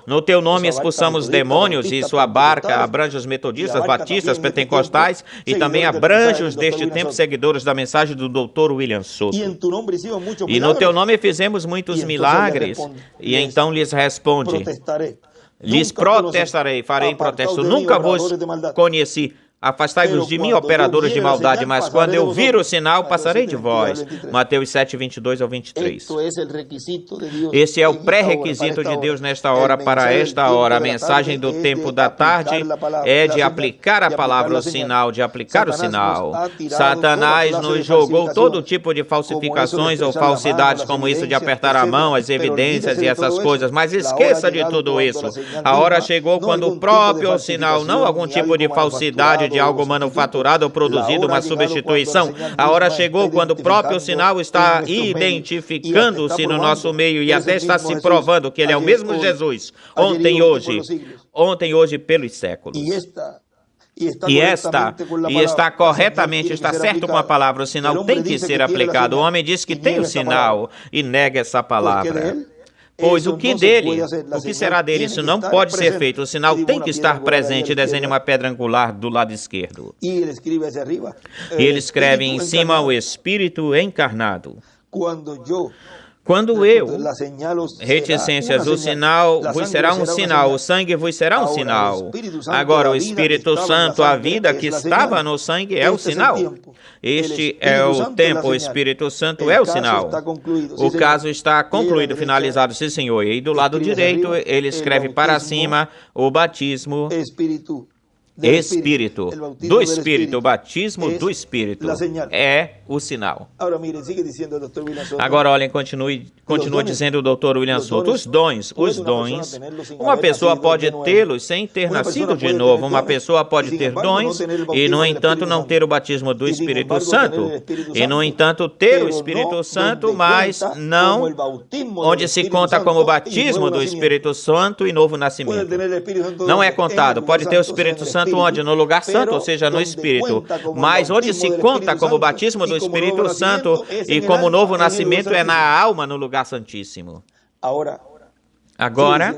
no teu nome expulsamos demônios, isso abrange os metodistas, batistas, pentecostais e também abrange os deste tempo seguidores da mensagem do Dr. William Soto. E no teu nome fizemos muitos milagres. E então lhes responde, lhes protestarei, farei protesto, nunca vos conheci. Afastai-vos de mim, operadores de maldade, mas quando eu vir o sinal, passarei de vós. Mateus 7, 22 ao 23. Esse é o pré-requisito de Deus nesta hora, para esta hora. A mensagem do tempo da tarde é de aplicar a palavra, o sinal, de aplicar o sinal. Satanás nos jogou todo tipo de falsificações ou falsidades, como isso de apertar a mão, as evidências e essas coisas, mas esqueça de tudo isso. A hora chegou quando o próprio sinal, não algum tipo de falsidade, de algo manufaturado ou produzido, uma substituição. A hora chegou quando o próprio sinal está identificando-se no nosso meio e até está se provando que ele é o mesmo Jesus, ontem e hoje pelos séculos. E está corretamente, está certo com a palavra, o sinal tem que ser aplicado. O homem diz que tem o sinal e nega essa palavra. Pois o que será dele? Isso não pode ser feito. O sinal tem que estar presente. Desenhe uma pedra angular do lado esquerdo. E ele escreve em cima o Espírito encarnado. Quando eu, reticências, o sinal vos será um sinal, o sangue vos será um sinal. Agora, o Espírito Santo, a vida que estava no sangue, é o sinal. Este é o tempo, o Espírito Santo é o sinal. O caso está concluído, finalizado, sim, senhor. E do lado direito, ele escreve para cima o batismo Espírito, do Espírito, o batismo do Espírito é o sinal. Agora, olhem, continua dizendo o Dr. William Soto, os dons, uma pessoa pode tê-los sem ter nascido de novo, uma pessoa pode ter dons e, no entanto, não ter o batismo do Espírito Santo, e, no entanto, ter o Espírito Santo, mas não onde se conta como batismo do Espírito Santo e novo nascimento. Não é contado, pode ter o Espírito Santo onde? No lugar santo, ou seja, no Espírito. Mas onde se conta como batismo do Espírito Santo e como novo nascimento é na alma, no lugar santíssimo. Agora,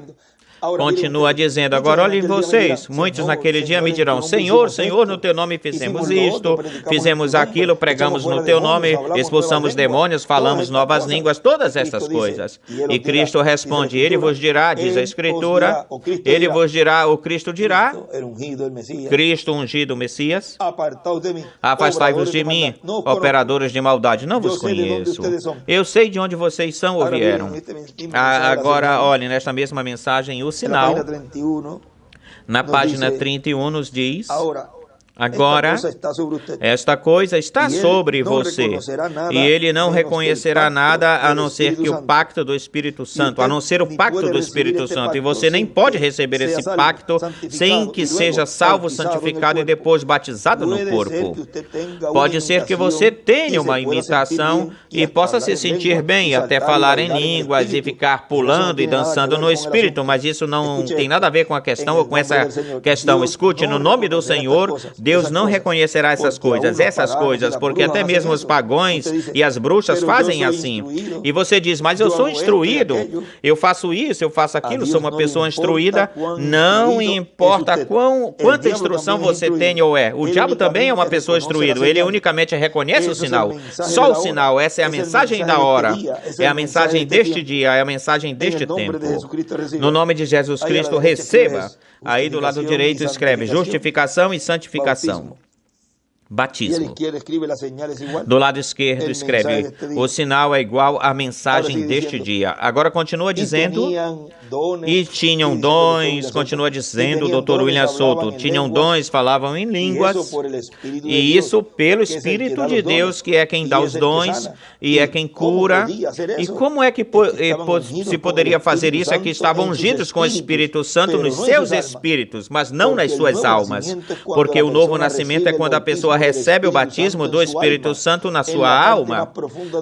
continua dizendo, agora olhem vocês, muitos naquele dia me dirão, Senhor, Senhor, no teu nome fizemos isto, fizemos aquilo, pregamos no teu nome, expulsamos demônios, falamos novas línguas, todas essas coisas. E Cristo responde, ele vos dirá, diz a Escritura, ele vos dirá, o Cristo dirá, Cristo ungido, Messias, afastai-vos de mim, operadores de maldade, não vos conheço. Eu sei de onde vocês são ou vieram. Agora, olhem, nesta mesma mensagem, o sinal, na página 31 nos diz, Agora, esta coisa está sobre você, e ele não reconhecerá nada a não ser que o pacto do Espírito Santo, a não ser o pacto do Espírito Santo, e você nem pode receber esse pacto sem que seja salvo, santificado e depois batizado no corpo. Pode ser que você tenha uma imitação e possa se sentir bem, e até falar em línguas e ficar pulando e dançando no Espírito, mas isso não tem nada a ver com a questão ou com essa questão. Escute, no nome do Senhor, Deus não reconhecerá essas coisas, porque até mesmo os pagões e as bruxas fazem assim. E você diz, mas eu sou instruído, eu faço isso, eu faço aquilo, sou uma pessoa instruída. Não importa quanta instrução você tem ou é. O diabo também é uma pessoa instruída, ele unicamente reconhece o sinal. Só o sinal, essa é a mensagem da hora, é a mensagem deste dia, é a mensagem deste tempo. No nome de Jesus Cristo, receba. Aí do lado direito escreve justificação e santificação. Batismo. Do lado esquerdo escreve, o sinal é igual à mensagem deste dia. Agora continua dizendo, e tinham dons, continua dizendo o Dr. William Souto, tinham dons, falavam em línguas, e isso pelo Espírito de Deus, que é quem dá os dons, e é quem cura. E como é que se poderia fazer isso? É que estavam ungidos com o Espírito Santo nos seus espíritos, mas não nas suas almas, porque o novo nascimento é quando a pessoa recebe o batismo do Espírito Santo na sua alma,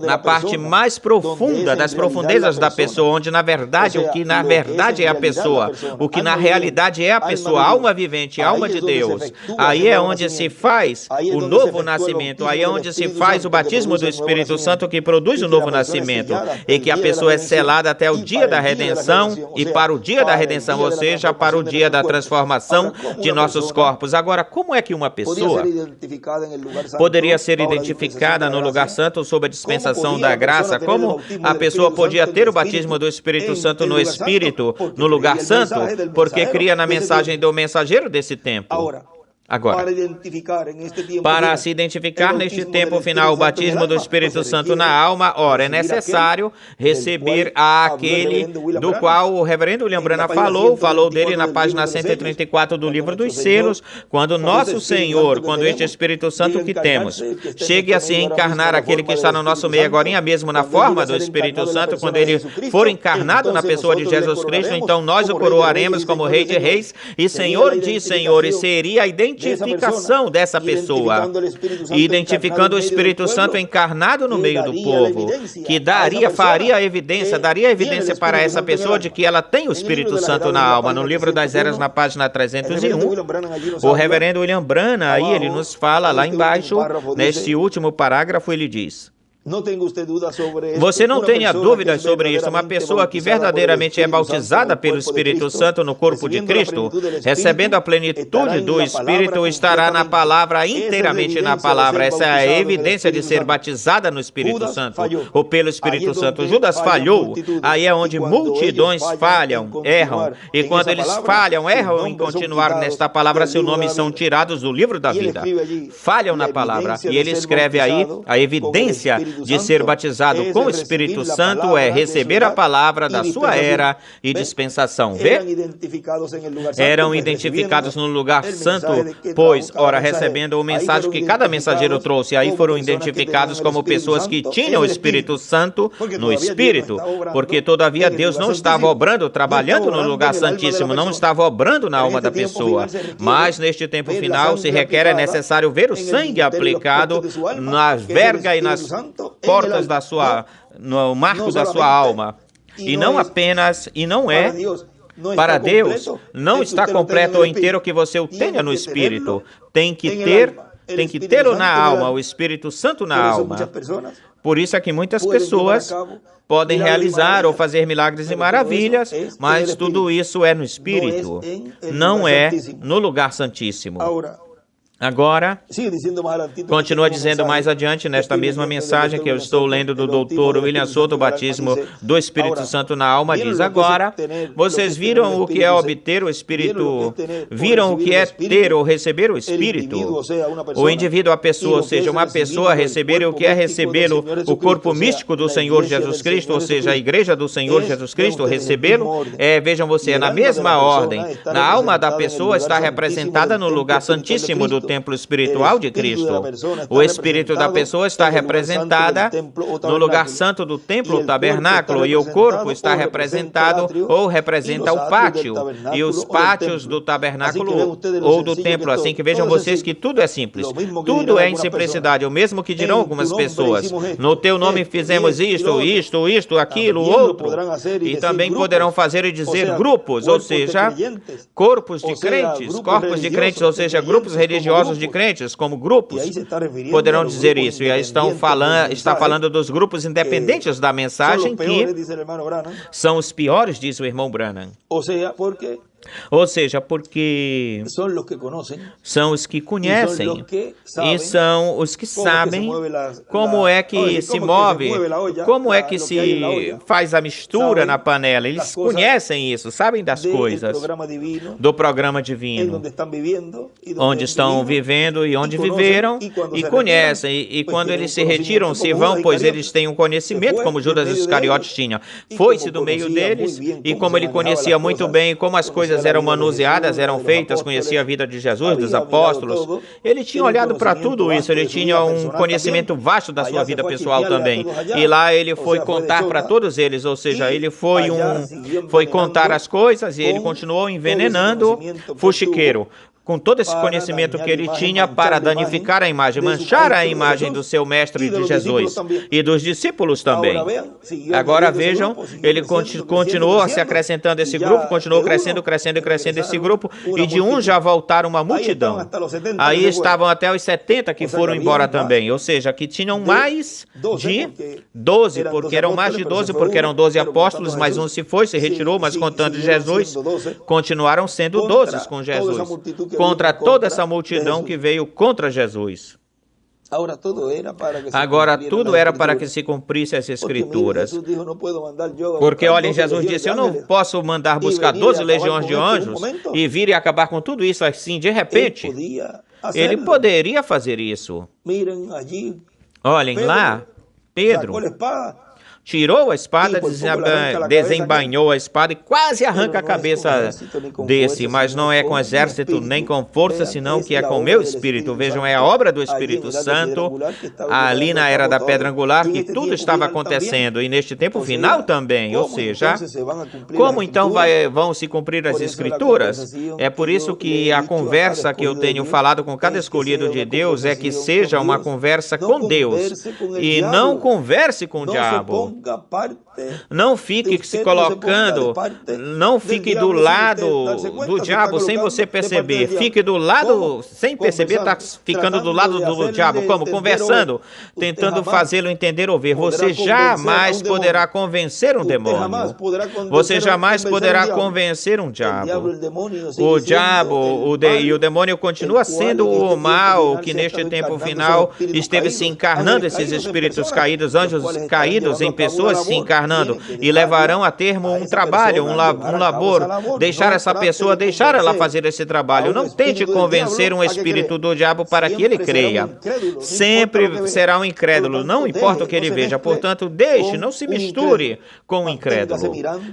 na parte mais profunda das profundezas da pessoa, onde na verdade, o que na verdade é a pessoa, o que na realidade é a pessoa, alma vivente, alma de Deus. Aí é onde se faz o novo nascimento, aí é onde se faz o batismo do Espírito Santo que produz o novo nascimento, e que a pessoa é selada até o dia da redenção, e para o dia da redenção, ou seja, para o dia da transformação de nossos corpos. Agora, como é que uma pessoa poderia ser identificada no lugar santo sob a dispensação da graça? Como a pessoa podia ter o batismo do Espírito Santo no Espírito, no lugar santo? Porque cria na mensagem do mensageiro desse tempo. Agora, para se identificar neste tempo final o batismo do Espírito Santo na alma, ora, é necessário receber aquele do qual o reverendo William Branham falou dele na página 134 do livro dos selos, quando nosso Senhor, quando este Espírito Santo que temos, chegue a se encarnar aquele que está no nosso meio agora mesmo na forma do Espírito Santo, quando ele for encarnado na pessoa de Jesus Cristo, então nós o coroaremos como Rei de Reis e Senhor de Senhores. Seria a identificação dessa pessoa, identificando o Espírito Santo encarnado no meio do povo, que daria evidência para essa pessoa de que ela tem o Espírito Santo na alma. No livro das Eras, na página 301, o reverendo William Branham, aí ele nos fala lá embaixo, neste último parágrafo, ele diz: você não tenha dúvidas sobre isso. Uma pessoa que verdadeiramente é bautizada pelo Espírito Santo no corpo de Cristo, recebendo a plenitude do Espírito, estará na palavra, inteiramente na palavra. Essa é a evidência de ser batizada no Espírito Santo, ou pelo Espírito Santo. Judas falhou. Aí é onde multidões falham, erram. E quando eles erram em continuar nesta palavra, seu nome são tirados do livro da vida. Falham na palavra. E ele escreve aí a evidência de ser batizado com o Espírito Santo é receber a palavra da sua era e dispensação. Vê? Eram identificados no lugar santo, pois, ora, recebendo o mensagem que cada mensageiro trouxe, aí foram identificados como pessoas que tinham o Espírito Santo no Espírito, porque todavia Deus não estava obrando, trabalhando no lugar santíssimo, não estava obrando na alma da pessoa. Mas neste tempo final se requer, é necessário ver o sangue aplicado na verga e nas portas no marco da sua alma. E não apenas, e não é para Deus, não está completo ou inteiro que você o tenha no Espírito. Tem que tê-lo na alma, o Espírito Santo na alma. Por isso é que muitas pessoas podem realizar ou fazer milagres e maravilhas, mas tudo isso é no Espírito, não é no lugar santíssimo. Agora, continua dizendo mais adiante nesta mesma mensagem que eu estou lendo do Dr. William Souto, o batismo do Espírito Santo na alma, diz: agora, vocês viram o que é obter o Espírito, viram o que é ter ou receber o Espírito? O indivíduo, a pessoa, ou seja, uma pessoa receber o que é recebê-lo, o corpo místico do Senhor Jesus Cristo, ou seja, a igreja do Senhor Jesus Cristo, recebê-lo, vejam você, é na mesma ordem. Na alma da pessoa está representada no lugar santíssimo do templo espiritual de Cristo. O espírito da pessoa está representada no lugar santo do templo, o tabernáculo, e o corpo está representado ou representa o pátio e os pátios do tabernáculo ou do templo. Assim que vejam vocês que tudo é simples. Tudo é em simplicidade. O mesmo que dirão algumas pessoas: no teu nome fizemos isto, aquilo, outro. E também poderão fazer e dizer grupos, ou seja, corpos de crentes, ou seja, grupos religiosos de crentes, como grupos, poderão dizer isso. E aí está falando dos grupos independentes da mensagem, que são os piores, diz o irmão Branham. Ou seja, porque são os que conhecem e são os que sabem como é que se move, como é que se faz a mistura na panela. Eles conhecem isso, sabem das coisas do programa divino, onde estão vivendo e onde viveram, e conhecem. E quando eles se retiram, se vão, pois eles têm um conhecimento, como Judas Iscariotes tinha. Foi-se do meio deles, e como ele conhecia muito bem como as coisas eram manuseadas, eram feitas, conhecia a vida de Jesus, dos apóstolos. Ele tinha olhado para tudo isso, ele tinha um conhecimento vasto da sua vida pessoal também. E lá ele foi contar para todos eles, ou seja, ele foi contar as coisas e ele continuou envenenando fuxiqueiro, com todo esse conhecimento que ele tinha para danificar a imagem, manchar a imagem do seu mestre de Jesus e dos discípulos também. Agora vejam, ele continuou se acrescentando esse grupo, continuou crescendo esse grupo, e de um já voltaram uma multidão. Aí estavam até os 70 que foram embora também, ou seja, que tinham mais de 12, porque eram mais de 12, porque eram 12 apóstolos, mas um se retirou, mas contando Jesus, continuaram sendo 12 com Jesus, contra toda essa multidão que veio contra Jesus. Agora, tudo era para que se cumprisse as Escrituras. Porque, olhem, Jesus disse: eu não posso mandar buscar 12 legiões de anjos e vir e acabar com tudo isso assim de repente. Ele poderia fazer isso. Olhem lá, Pedro tirou a espada, desembainhou a espada e quase arranca a cabeça desse, mas não é com exército nem com força, senão que é com meu espírito. Vejam, é a obra do Espírito Santo, ali na era da pedra angular, que tudo estava acontecendo, e neste tempo final também, ou seja, como então vão se cumprir as Escrituras? É por isso que a conversa que eu tenho falado com cada escolhido de Deus é que seja uma conversa com Deus, e não converse com o diabo. Não fique se colocando, não fique do lado do diabo sem você perceber. Fique do lado, sem perceber, está ficando do lado do diabo. Como? Conversando, tentando fazê-lo entender ou ver. Você jamais poderá convencer um demônio. Você jamais poderá convencer um diabo. O diabo e o demônio continua sendo o mal que neste tempo final esteve se encarnando, esses espíritos caídos, anjos caídos em pessoas se encarnando, e levarão a termo um trabalho, um labor, deixar essa pessoa, deixar ela fazer esse trabalho. Não tente convencer um espírito do diabo para que ele creia. Sempre será um incrédulo, não importa o que ele veja. Portanto, deixe, não se misture com o incrédulo.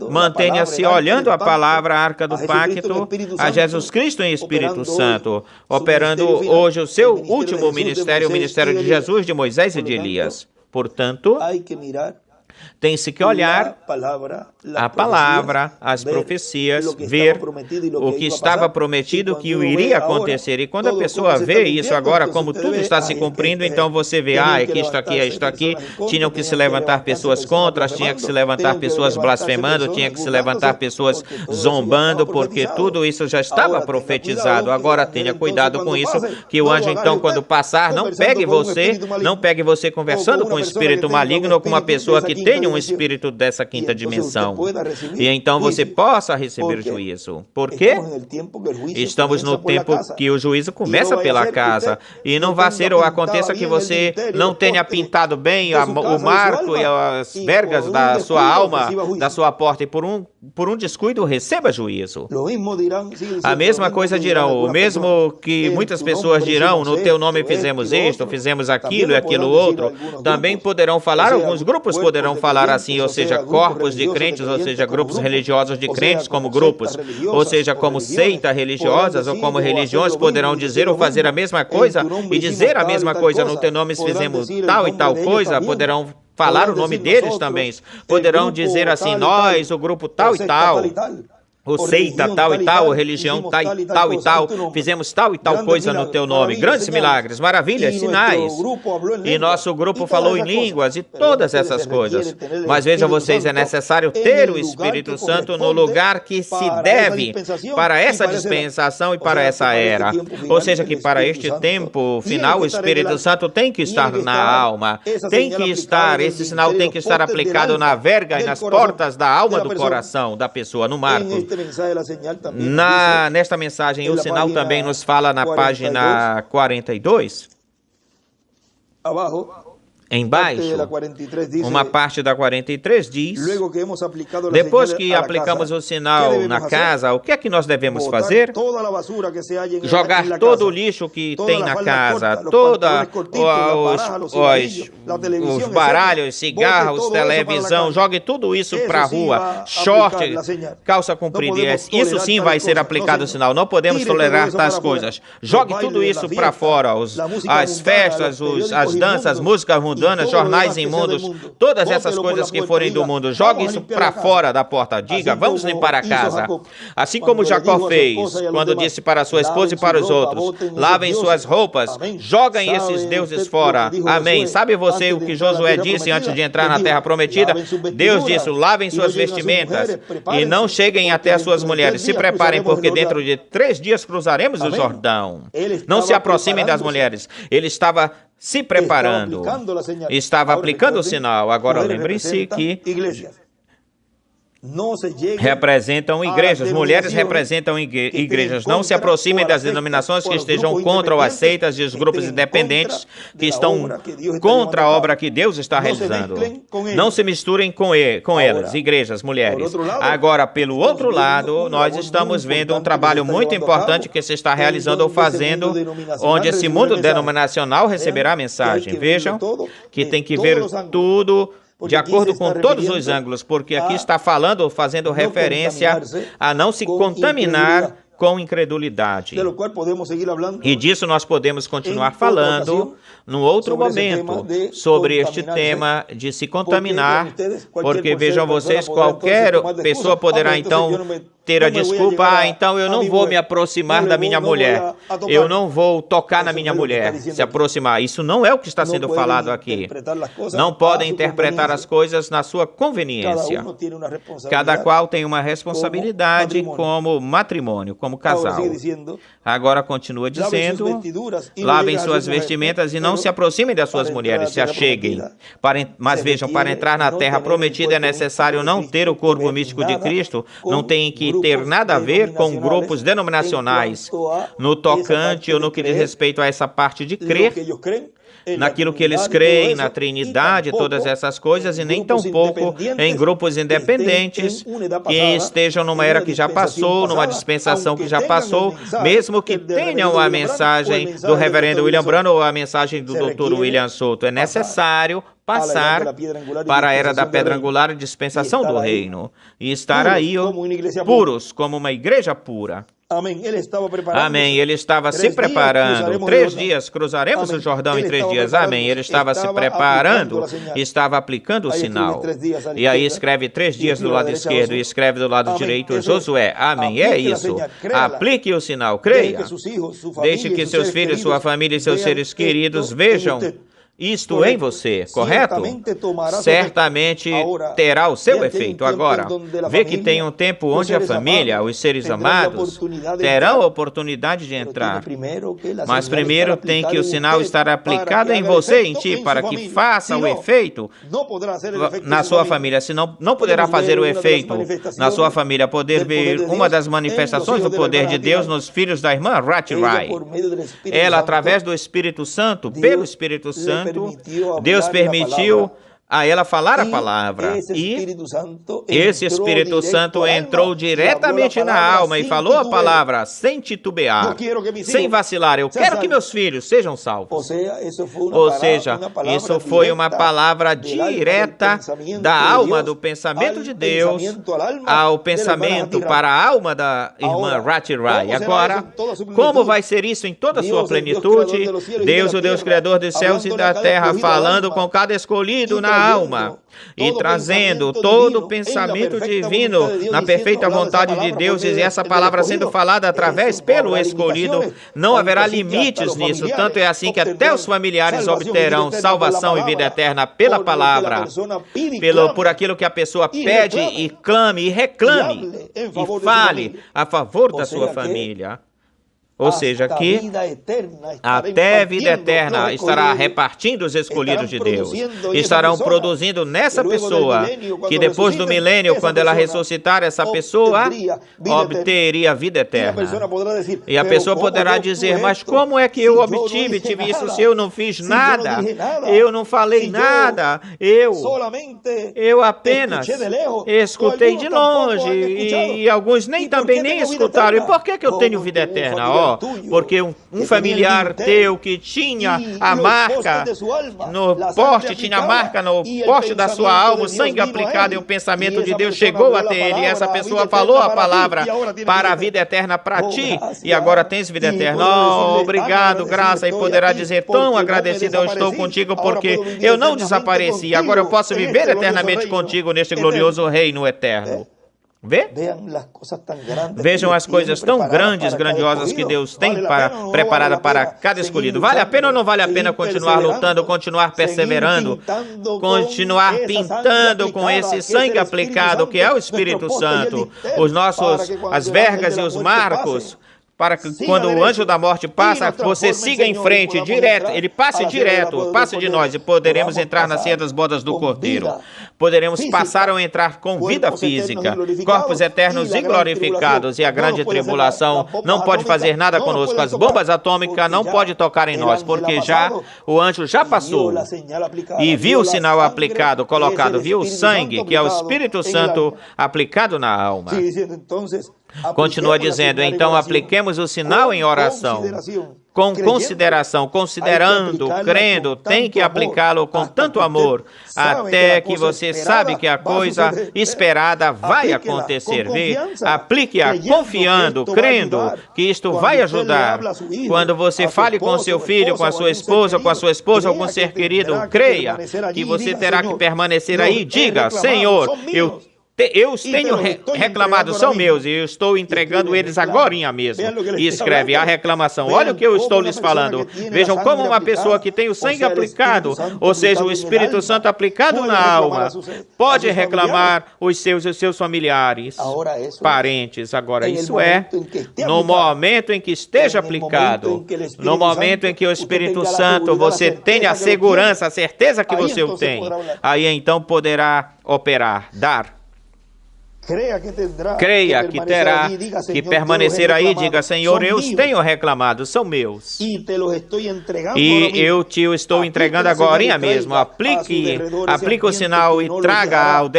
Mantenha-se olhando a palavra, a arca do pacto, a Jesus Cristo em Espírito Santo, operando hoje o seu último ministério, o ministério de Jesus, de Moisés e de Elias. Portanto, tem-se que olhar a palavra, as profecias, ver o que estava prometido que iria acontecer. E quando a pessoa vê isso agora, como tudo está se cumprindo, então você vê, é que isto aqui, tinham que se levantar pessoas contra, tinha que se levantar pessoas blasfemando, tinha que se levantar pessoas zombando, porque tudo isso já estava profetizado. Agora tenha cuidado com isso, que o anjo então, quando passar, não pegue você conversando com um espírito maligno ou com uma pessoa que tenha um espírito dessa quinta dimensão, e então você possa receber juízo. Por quê? Estamos no tempo que o juízo começa pela casa, e não vai ser ou aconteça que você não tenha pintado bem o marco e as vergas da sua alma, da sua porta, e por um descuido receba juízo. A mesma coisa dirão, o mesmo que muitas pessoas dirão: no teu nome fizemos isto, fizemos aquilo e aquilo outro. Também poderão falar, alguns grupos poderão falar assim, ou seja, corpos de crentes, ou seja, grupos religiosos de crentes como grupos, ou seja, como seitas religiosas ou como religiões, poderão dizer ou fazer a mesma coisa e dizer a mesma coisa. No teu nome fizemos tal e tal coisa, poderão falar o nome deles também. Poderão dizer assim, nós, o grupo tal e tal, o seita tal e tal, a religião tal e tal, fizemos tal e tal coisa no teu nome. Grandes milagres, maravilhas, sinais. E nosso grupo falou em línguas e todas essas coisas. Mas vejam vocês, é necessário ter o Espírito Santo no lugar que se deve para essa dispensação e para essa era. Ou seja, que para este tempo final, o Espírito Santo tem que estar na alma. Tem que estar, esse sinal tem que estar aplicado na verga e nas portas da alma do coração da pessoa, no marco. Nesta mensagem, o sinal também nos fala na página 42. Embaixo, uma parte da 43 diz, depois que aplicamos o sinal na casa, o que é que nós devemos fazer? Jogar todo o lixo que tem na casa, todos os baralhos, cigarros, televisão, jogue tudo isso para a rua, short, calça comprida. Isso sim vai ser aplicado o sinal. Não podemos tolerar tais coisas. Jogue tudo isso para fora, as festas, as danças, músicas mundanas, jornais imundos, todas essas coisas que forem do mundo, jogue isso para fora da porta. Diga, vamos limpar a casa. Assim como Jacó fez, quando disse para sua esposa e para os outros, lavem suas roupas, joguem esses deuses fora. Amém. Sabe você o que Josué disse antes de entrar na terra prometida? Deus disse, lavem suas vestimentas e não cheguem até as suas mulheres. Se preparem, porque dentro de 3 dias cruzaremos o Jordão. Não se aproximem das mulheres. Ele estava se preparando, estava aplicando o sinal. Agora lembrem-se que representam igrejas, mulheres representam igrejas. Não se aproximem das denominações que estejam contra ou as seitas e os grupos independentes que estão contra a obra que Deus está realizando. Não se misturem com elas, igrejas, mulheres. Agora, pelo outro lado, nós estamos vendo um trabalho muito importante que se está realizando ou fazendo, onde esse mundo denominacional receberá a mensagem. Vejam que tem que ver tudo de acordo com todos os ângulos, porque aqui está falando, fazendo referência a não se contaminar com incredulidade. E disso nós podemos continuar falando num outro momento sobre este tema de se contaminar, porque vejam vocês, qualquer pessoa poderá então ter a desculpa, então eu não vou me aproximar da minha mulher, eu não vou tocar na minha mulher, se aproximar. Isso não é o que está sendo falado aqui. Não podem interpretar as coisas na sua conveniência. Cada qual tem uma responsabilidade como matrimônio, como casal. Agora continua dizendo, lavem suas vestimentas e não se aproximem das suas mulheres, se acheguem. Mas vejam, para entrar na terra prometida é necessário não ter o corpo místico de Cristo, não tem que ter nada a ver com grupos denominacionais no tocante ou no que diz respeito a essa parte de crer, naquilo que eles creem, na Trindade, todas essas coisas, e nem tampouco em grupos independentes que estejam numa era que já passou, numa dispensação que já passou, mesmo que tenham a mensagem do reverendo William Branham ou a mensagem do Dr. William Souto. É necessário passar para a era da pedra angular e dispensação do reino e estar aí puros, como uma igreja pura. Amém. Ele estava se preparando. 3 dias, cruzaremos o Jordão em 3 dias. Amém. Ele estava se preparando e estava aplicando o sinal. E aí escreve 3 dias do lado esquerdo e escreve do lado direito Josué. Amém. É isso. Aplique o sinal. Creia. Deixe que seus filhos, sua família e seus seres queridos vejam isto em você, correto? Certamente terá o seu efeito. Agora, vê que tem um tempo onde a família, os seres amados, terão a oportunidade de entrar. Mas primeiro tem que o sinal estar aplicado em você, em ti, para que faça o efeito na sua família. Senão, não poderá fazer o efeito na sua família. Poder ver uma das manifestações do poder de Deus nos filhos da irmã Ratty Wright. Ela, através do Espírito Santo, pelo Espírito Santo, Deus permitiu a ela falar a palavra. E esse Espírito Santo entrou diretamente na alma e falou a palavra sem titubear, sem vacilar. Eu quero que meus filhos sejam salvos. Ou seja, isso foi uma palavra direta da alma, do pensamento de Deus ao pensamento para a alma da irmã Ratty Rai. Agora, como vai ser isso em toda a sua plenitude? Deus, o Deus Criador dos céus e da terra, falando com cada escolhido na alma e trazendo todo o pensamento divino na perfeita vontade de Deus, e essa palavra sendo falada através pelo escolhido, não haverá limites nisso. Tanto é assim que até os familiares obterão salvação e vida eterna pela palavra, por aquilo que a pessoa pede e clame e reclame e fale a favor da sua família. Ou seja, que até a vida eterna estará repartindo os escolhidos de Deus. Estarão produzindo nessa pessoa, que depois do milênio, quando ela ressuscitar, essa pessoa obteria a vida eterna. E a pessoa poderá dizer, mas como é que eu tive isso se eu não fiz nada? Eu não falei nada. Eu apenas escutei de longe e alguns também nem escutaram. E por que eu tenho vida eterna? Porque um familiar teu que tinha a marca no poste, tinha a marca no poste da sua alma, o sangue aplicado e o pensamento de Deus chegou até ele, e essa pessoa falou a palavra para a vida eterna para ti, e agora tens vida eterna. Obrigado, graça, e poderá dizer, tão agradecido eu estou contigo, porque eu não desapareci, agora eu posso viver eternamente contigo neste glorioso reino eterno. Vejam as coisas tão grandes, grandiosas que Deus tem preparada para cada escolhido. Vale a pena ou não vale a pena continuar lutando, continuar perseverando, continuar pintando com esse sangue aplicado que é o Espírito Santo, as vergas e os marcos, para que quando o anjo da morte passa, você siga em frente, direto, ele passe direto, passe de nós, e poderemos entrar na ceia das bodas do Cordeiro. Poderemos passar ou entrar com vida física, corpos eternos e glorificados, e a grande tribulação não pode fazer nada conosco. As bombas atômicas não podem tocar em nós, porque o anjo já passou e viu o sinal aplicado, colocado, viu o sangue, que é o Espírito Santo aplicado na alma. Continua dizendo, então apliquemos o sinal em oração, com consideração, considerando, crendo, tem que aplicá-lo com tanto amor, até que você sabe que a coisa esperada vai acontecer. Aplique-a confiando, crendo que isto vai ajudar. Quando você fale com seu filho, com a sua esposa, ou com ser querido, creia que você terá que permanecer aí. Diga, Senhor, eu os tenho reclamado, são meus, e eu estou entregando eles agorinha mesmo. E escreve a reclamação. Olha o que eu estou lhes falando. Vejam como uma pessoa que tem o sangue aplicado, ou seja, o Espírito Santo aplicado na alma, pode reclamar os seus familiares, parentes. Agora, isso é no momento em que esteja aplicado, no momento em que o Espírito Santo, você tenha a segurança, a certeza que você o tem. Aí então poderá operar, dar. Creia que terá que permanecer aí, diga, Senhor, eu os tenho reclamado, são meus. E eu te estou entregando agora mesmo. Aplique o sinal e traga ao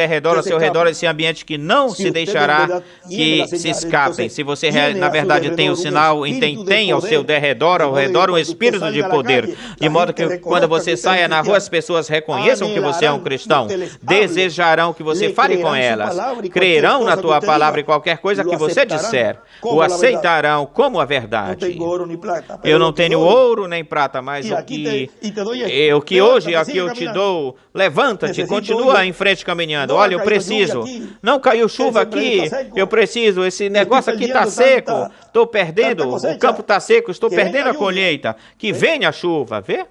seu redor esse ambiente que não se deixará que se escapem. Se você, na verdade, tem o sinal e tem ao seu redor um espírito de poder, de modo que quando você saia na rua, as pessoas reconheçam que você é um cristão, desejarão que você fale com elas, crerão na tua palavra e qualquer coisa que você disser, o aceitarão como a verdade. Eu não tenho ouro nem prata, mas o que hoje aqui eu te dou, levanta-te, continua em frente caminhando. Olha, eu preciso, não caiu chuva aqui, eu preciso, esse negócio aqui está seco, estou perdendo, o campo está seco, estou perdendo a colheita, que venha a chuva, vê?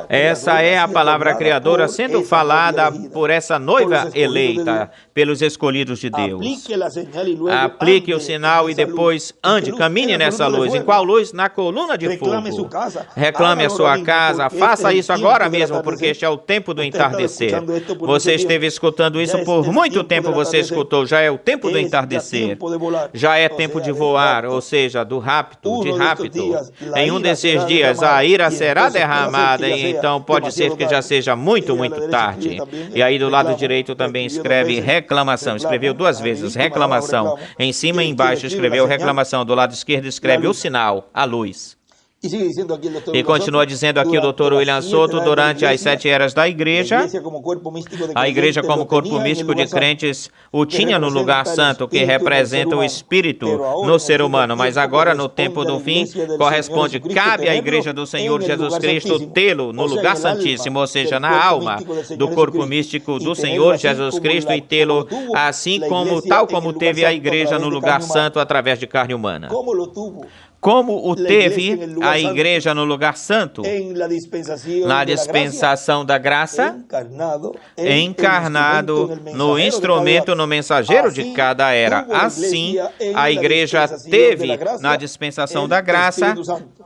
Essa é a palavra criadora sendo falada por essa noiva eleita, pelos escolhidos de Deus. Aplique o sinal e depois ande, caminhe nessa luz. Em qual luz? Na coluna de fogo. Reclame a sua casa, faça isso agora mesmo, porque este é o tempo do entardecer. Você esteve escutando isso por muito tempo, você escutou, já é o tempo do entardecer. Já é tempo de voar, ou seja, de rápido. Em um desses dias, a ira será derramada, e então pode ser que já seja muito tarde. E aí do lado direito também escreve reclamação. Escreveu 2 vezes reclamação. Em cima e embaixo escreveu reclamação. Do lado esquerdo escreve o sinal, a luz. E continua dizendo aqui o Dr. William Soto, durante as 7 eras da igreja, a igreja como corpo místico de crentes o tinha no lugar santo, que representa o Espírito no ser humano, mas agora no tempo do fim, cabe à igreja do Senhor Jesus Cristo tê-lo no lugar santíssimo, ou seja, na alma do corpo místico do Senhor Jesus Cristo, e tê-lo tal como teve a igreja no lugar santo através de carne humana. Como o teve a igreja no lugar santo, na dispensação da graça, encarnado no instrumento, no mensageiro de cada era. Assim, a igreja teve, na dispensação da graça,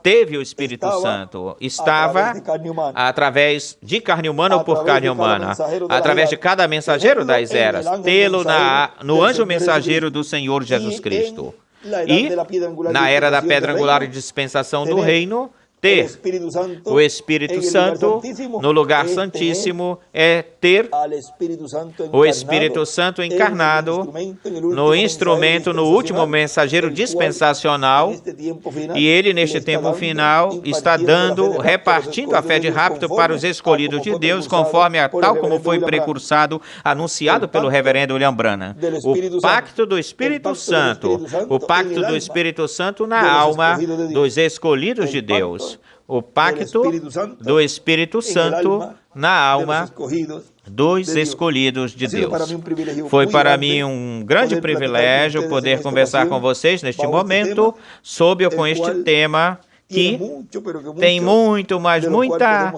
teve o Espírito Santo. Estava através de carne humana ou por carne humana, através de cada mensageiro das eras, tê-lo no anjo mensageiro do Senhor Jesus Cristo. E, na era da pedra angular e dispensação do reino, ter o Espírito Santo no lugar santíssimo é ter o Espírito Santo encarnado no instrumento, no último mensageiro dispensacional, e ele, neste tempo final, está repartindo a fé de rapto para os escolhidos de Deus, conforme tal como foi precursado, anunciado pelo reverendo William Branham. O pacto do Espírito Santo, o pacto do Espírito Santo na alma dos escolhidos de Deus. O pacto do Espírito Santo na alma dos escolhidos de Deus. Foi para mim um grande privilégio poder conversar com vocês neste momento sobre com este tema que tem muito, mas muita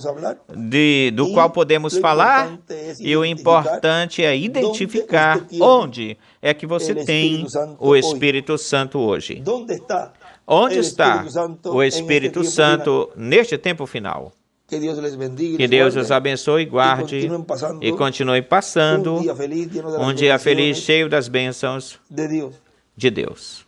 do qual podemos falar, e o importante é identificar onde é que você tem o Espírito Santo hoje. Onde está o Espírito Santo neste tempo final? Que Deus os abençoe e guarde e continue passando um dia feliz, cheio das bênçãos de Deus.